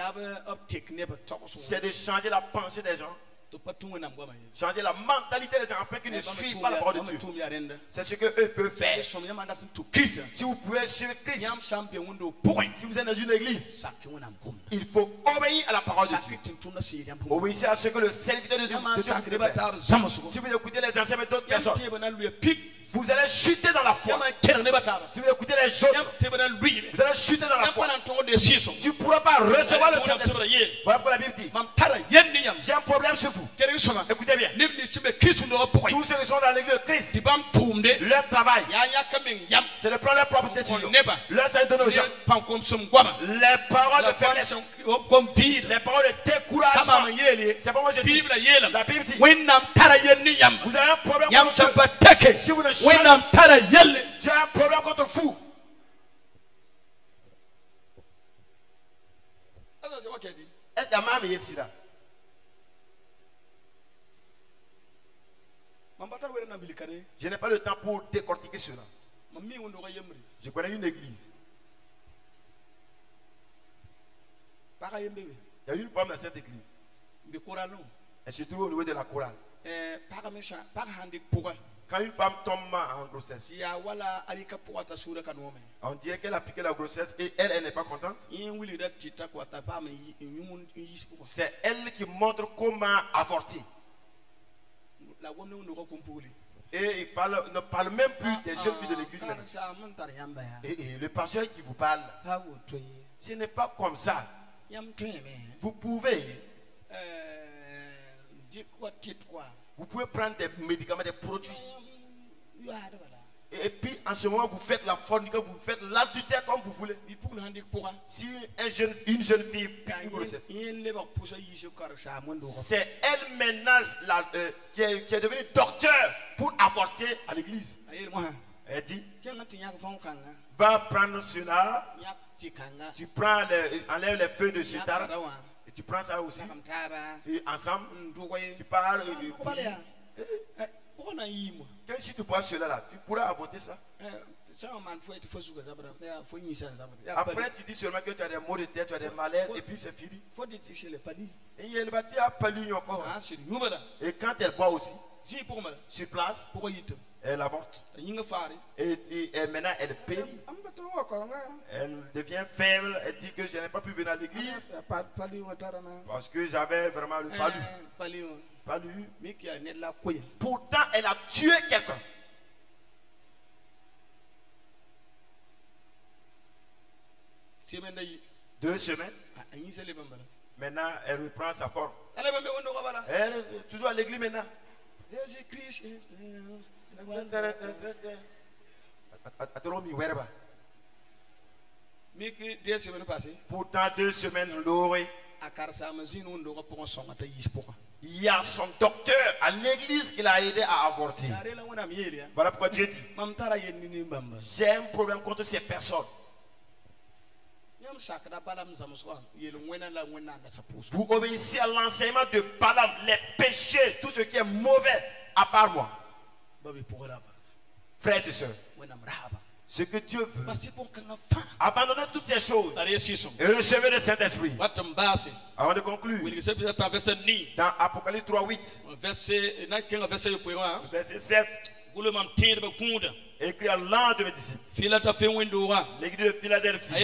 Speaker 2: c'est de changer la pensée des gens. Changer la mentalité des gens afin qu'ils ne suivent pas la parole de Dieu. C'est ce qu'eux peuvent faire. Si vous pouvez suivre Christ, si vous êtes dans une église, il faut obéir à la parole de Dieu. Obéissez à ce que le serviteur de Dieu fait. Si vous écoutez les anciens méthodes de personnes, vous allez chuter dans la foi. Si vous écoutez les autres, vous allez chuter dans la foi. Tu ne pourras pas recevoir le Saint-Esprit. Voilà pourquoi la Bible dit, j'ai un problème sur vous. Écoutez bien. Tous ceux qui sont dans l'église de Christ, leur travail, c'est de prendre leur propre décision. Leur salut de nos gens. Les paroles de faiblesse, les paroles de découragement. C'est pas moi je dis. La Bible dit, vous avez un problème contre Dieu. Si vous ne changez pas, tu as un problème contre fou. Est-ce que la maman est ici là? Je n'ai pas le temps pour décortiquer cela. Je connais une église. Il y a une femme dans cette église. Elle se trouve au niveau de la chorale. Quand une femme tombe en grossesse, on dirait qu'elle a piqué la grossesse et elle n'est pas contente. C'est elle qui montre comment avorter. Et il ne parle même plus des jeunes filles de l'église maintenant. Et le pasteur qui vous parle, ce n'est pas comme ça. Vous pouvez prendre des médicaments, des produits. Et puis en ce moment vous faites la fornication, vous faites l'adultère comme vous voulez. Si une jeune fille pique une grossesse, c'est elle maintenant qui est devenue docteur pour avorter à l'église. Elle dit, va prendre cela, tu prends enlève les feuilles de ce arbre et tu prends ça aussi et ensemble tu parles. Quand si tu bois cela là, tu pourras avorter ça. Après tu dis seulement que tu as des maux de tête, tu as des malaises et puis c'est fini. Et il y a pali encore. Et quand elle boit aussi, sur place, elle avorte. Et maintenant elle périt. Elle devient faible. Elle dit que je n'ai pas pu venir à l'église parce que j'avais vraiment le palu. Pourtant elle a tué quelqu'un. Deux semaines. Maintenant elle reprend sa forme. Elle est toujours à l'église maintenant. Pourtant 2 semaines l'aurait. Il y a son docteur à l'église qui l'a aidé à avorter. Voilà pourquoi Dieu dit, j'ai un problème contre ces personnes. Vous obéissez à l'enseignement de Balaam, les péchés, tout ce qui est mauvais à part moi. Frères et sœurs, ce que Dieu veut, abandonnez toutes ces choses et recevez le Saint-Esprit. Avant de conclure, dans Apocalypse 3:8, verset 7, écrit à l'un de mes disciples, l'église de Philadelphie,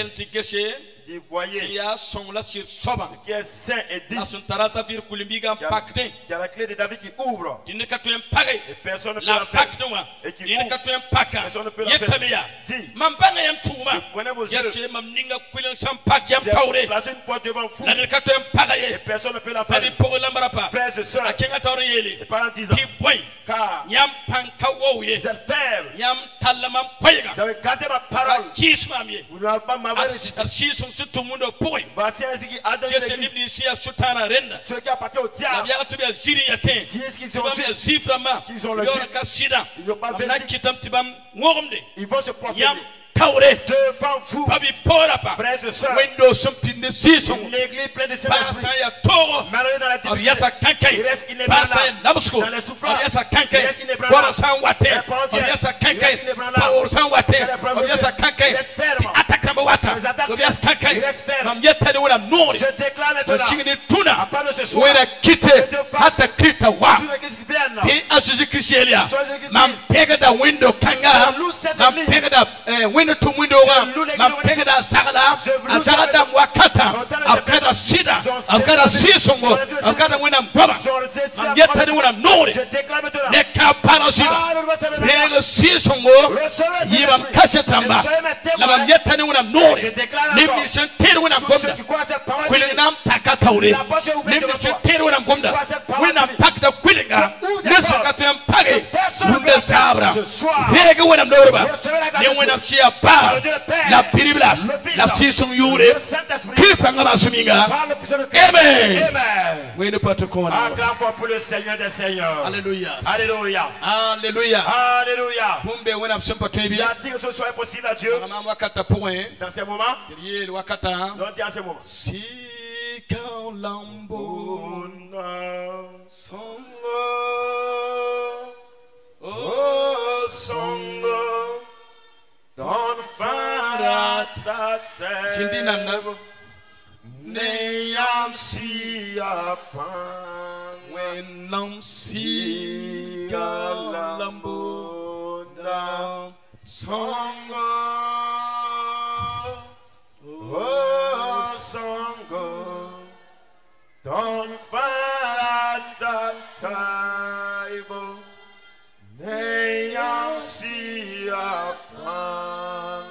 Speaker 2: dit voyez,
Speaker 1: si ya son la sur soba
Speaker 2: qui est saint et digne,
Speaker 1: la son tarata vir kulimbiga pakne
Speaker 2: qui a la clé de David qui ouvre.
Speaker 1: dine ka to pagay
Speaker 2: Et personne ne peut
Speaker 1: la
Speaker 2: la faire.
Speaker 1: pakne wa
Speaker 2: Et qui
Speaker 1: dine
Speaker 2: ouvre.
Speaker 1: ka to paka
Speaker 2: Personne ne peut la faire.
Speaker 1: yetameya
Speaker 2: Dis,
Speaker 1: mambana yam tuma
Speaker 2: prenez vos yeux.
Speaker 1: yasse mam ninga kulen sam pak yam
Speaker 2: J'ai
Speaker 1: tawre
Speaker 2: placé une porte devant vous.
Speaker 1: la dine ka to pagaye
Speaker 2: Et personne ne peut la
Speaker 1: fadi
Speaker 2: faire.
Speaker 1: pour lambara pa
Speaker 2: Frères et sœurs,
Speaker 1: akenga tawre yele
Speaker 2: les parents disent,
Speaker 1: ki boy
Speaker 2: car
Speaker 1: yam panka wowe
Speaker 2: vous êtes faibles.
Speaker 1: yam talamam koyga
Speaker 2: Vous avez gardé ma parole.
Speaker 1: kismamie
Speaker 2: Vous n'avez pas m'avoir réussi.
Speaker 1: si son tout le monde pour
Speaker 2: Voici un qui a donné
Speaker 1: Yesu
Speaker 2: l'église.
Speaker 1: ni si ya sutana renda
Speaker 2: Ceux qui appartiennent au diable
Speaker 1: Abia tu bia ziri yaten
Speaker 2: disent qu'ils
Speaker 1: tu
Speaker 2: ont
Speaker 1: bia ziframa
Speaker 2: qu'ils ont le
Speaker 1: yo
Speaker 2: gif.
Speaker 1: ka sida
Speaker 2: Ils n'ont pas
Speaker 1: na
Speaker 2: verdict.
Speaker 1: kitam tibam ngomde
Speaker 2: Ils vont se
Speaker 1: yam
Speaker 2: prosterner
Speaker 1: tawre
Speaker 2: devant vous.
Speaker 1: pabi pora pa
Speaker 2: Frères et sœurs,
Speaker 1: window sumpinde sison
Speaker 2: une église pleine de Saint-Esprit.
Speaker 1: pasa ya toro
Speaker 2: Malgré dans la
Speaker 1: Oriasa
Speaker 2: difficulté,
Speaker 1: kankai
Speaker 2: il reste inébranlable.
Speaker 1: pasa ya namusko
Speaker 2: Dans les souffrances,
Speaker 1: Oriasa
Speaker 2: il
Speaker 1: kankai
Speaker 2: reste inébranlable.
Speaker 1: wala san wate
Speaker 2: Les pensiers,
Speaker 1: Oriasa
Speaker 2: il
Speaker 1: kankai
Speaker 2: reste inébranlable.
Speaker 1: power san wate
Speaker 2: Les problèmes,
Speaker 1: Oriasa kankai
Speaker 2: il reste ferme.
Speaker 1: atakamba wata
Speaker 2: Les attaques
Speaker 1: Oriasa
Speaker 2: fermes,
Speaker 1: kankai
Speaker 2: il reste ferme.
Speaker 1: mam yetani wala nori
Speaker 2: Je déclare maintenant,
Speaker 1: Singini tuna
Speaker 2: à part de ce soir,
Speaker 1: wena kite hata kita wa
Speaker 2: tous les qui viennent,
Speaker 1: Pi asuzi Christelia
Speaker 2: Jésus-Christ.
Speaker 1: mam pega da window kanga
Speaker 2: Je loue cette
Speaker 1: mam
Speaker 2: église.
Speaker 1: pega da window to window wa
Speaker 2: Je loue l'église.
Speaker 1: mam pega da sagala
Speaker 2: Je loue
Speaker 1: sagala
Speaker 2: cette-
Speaker 1: wakata
Speaker 2: Autant de
Speaker 1: akada
Speaker 2: ces
Speaker 1: sida
Speaker 2: Ils ont
Speaker 1: akada
Speaker 2: cessé-
Speaker 1: sisongo
Speaker 2: Ils ont cessé-
Speaker 1: akada wena mbaba
Speaker 2: Ils ont cessé
Speaker 1: mam
Speaker 2: à
Speaker 1: yetani
Speaker 2: prendre-
Speaker 1: wena nori
Speaker 2: Je déclare maintenant,
Speaker 1: ne ka parasida
Speaker 2: ah, nous recevons
Speaker 1: pega sisongo
Speaker 2: Recevez cet
Speaker 1: yimam
Speaker 2: esprit.
Speaker 1: kasetamba
Speaker 2: Et soyez mes témoins.
Speaker 1: la mam yetani wena nori
Speaker 2: Je déclare
Speaker 1: nim
Speaker 2: encore,
Speaker 1: ni sen tere wena
Speaker 2: tous ceux
Speaker 1: gomda
Speaker 2: qui croient cette parole
Speaker 1: kwilin
Speaker 2: divine,
Speaker 1: nam takatawre
Speaker 2: La porte est ouverte
Speaker 1: nim
Speaker 2: devant
Speaker 1: ni sen
Speaker 2: toi.
Speaker 1: tere wena gomda
Speaker 2: Crois cette parole
Speaker 1: wena
Speaker 2: divine.
Speaker 1: pakda kwilinga
Speaker 2: Ouvre
Speaker 1: ne
Speaker 2: d'accord.
Speaker 1: sakatem page
Speaker 2: Personne ne
Speaker 1: lunde
Speaker 2: peut la faire.
Speaker 1: sabra
Speaker 2: Ce soir,
Speaker 1: hege wena ndorba
Speaker 2: recevez la grâce
Speaker 1: ne
Speaker 2: de
Speaker 1: wena
Speaker 2: Dieu.
Speaker 1: sia
Speaker 2: Par
Speaker 1: ba
Speaker 2: le Dieu le Père,
Speaker 1: la piriblas
Speaker 2: le Fils,
Speaker 1: la sisum yure
Speaker 2: le Saint-Esprit,
Speaker 1: kifa ngama suminga
Speaker 2: par le puissant de Christ.
Speaker 1: Amen.
Speaker 2: Amen.
Speaker 1: wena pato ko wana
Speaker 2: Encore une fois pour le Seigneur des Seigneurs.
Speaker 1: Alléluia
Speaker 2: Alléluia.
Speaker 1: Alléluia
Speaker 2: Alléluia.
Speaker 1: kumbe wena sempa
Speaker 2: Il
Speaker 1: twebi
Speaker 2: a dit que ce soit impossible à Dieu
Speaker 1: ngama wakata point
Speaker 2: dans ces moments.
Speaker 1: yele wakata
Speaker 2: Nous allons dire en ces moments.
Speaker 1: si quand lambo songo
Speaker 2: Oh, songo, don't find ta terre.
Speaker 1: Sindi nanda
Speaker 2: Neyam si apan.
Speaker 1: when nam si galambo na
Speaker 2: Songo, oh, songo, don't find ta table. Neyam si apan.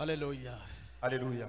Speaker 1: Alléluia
Speaker 2: Alléluia.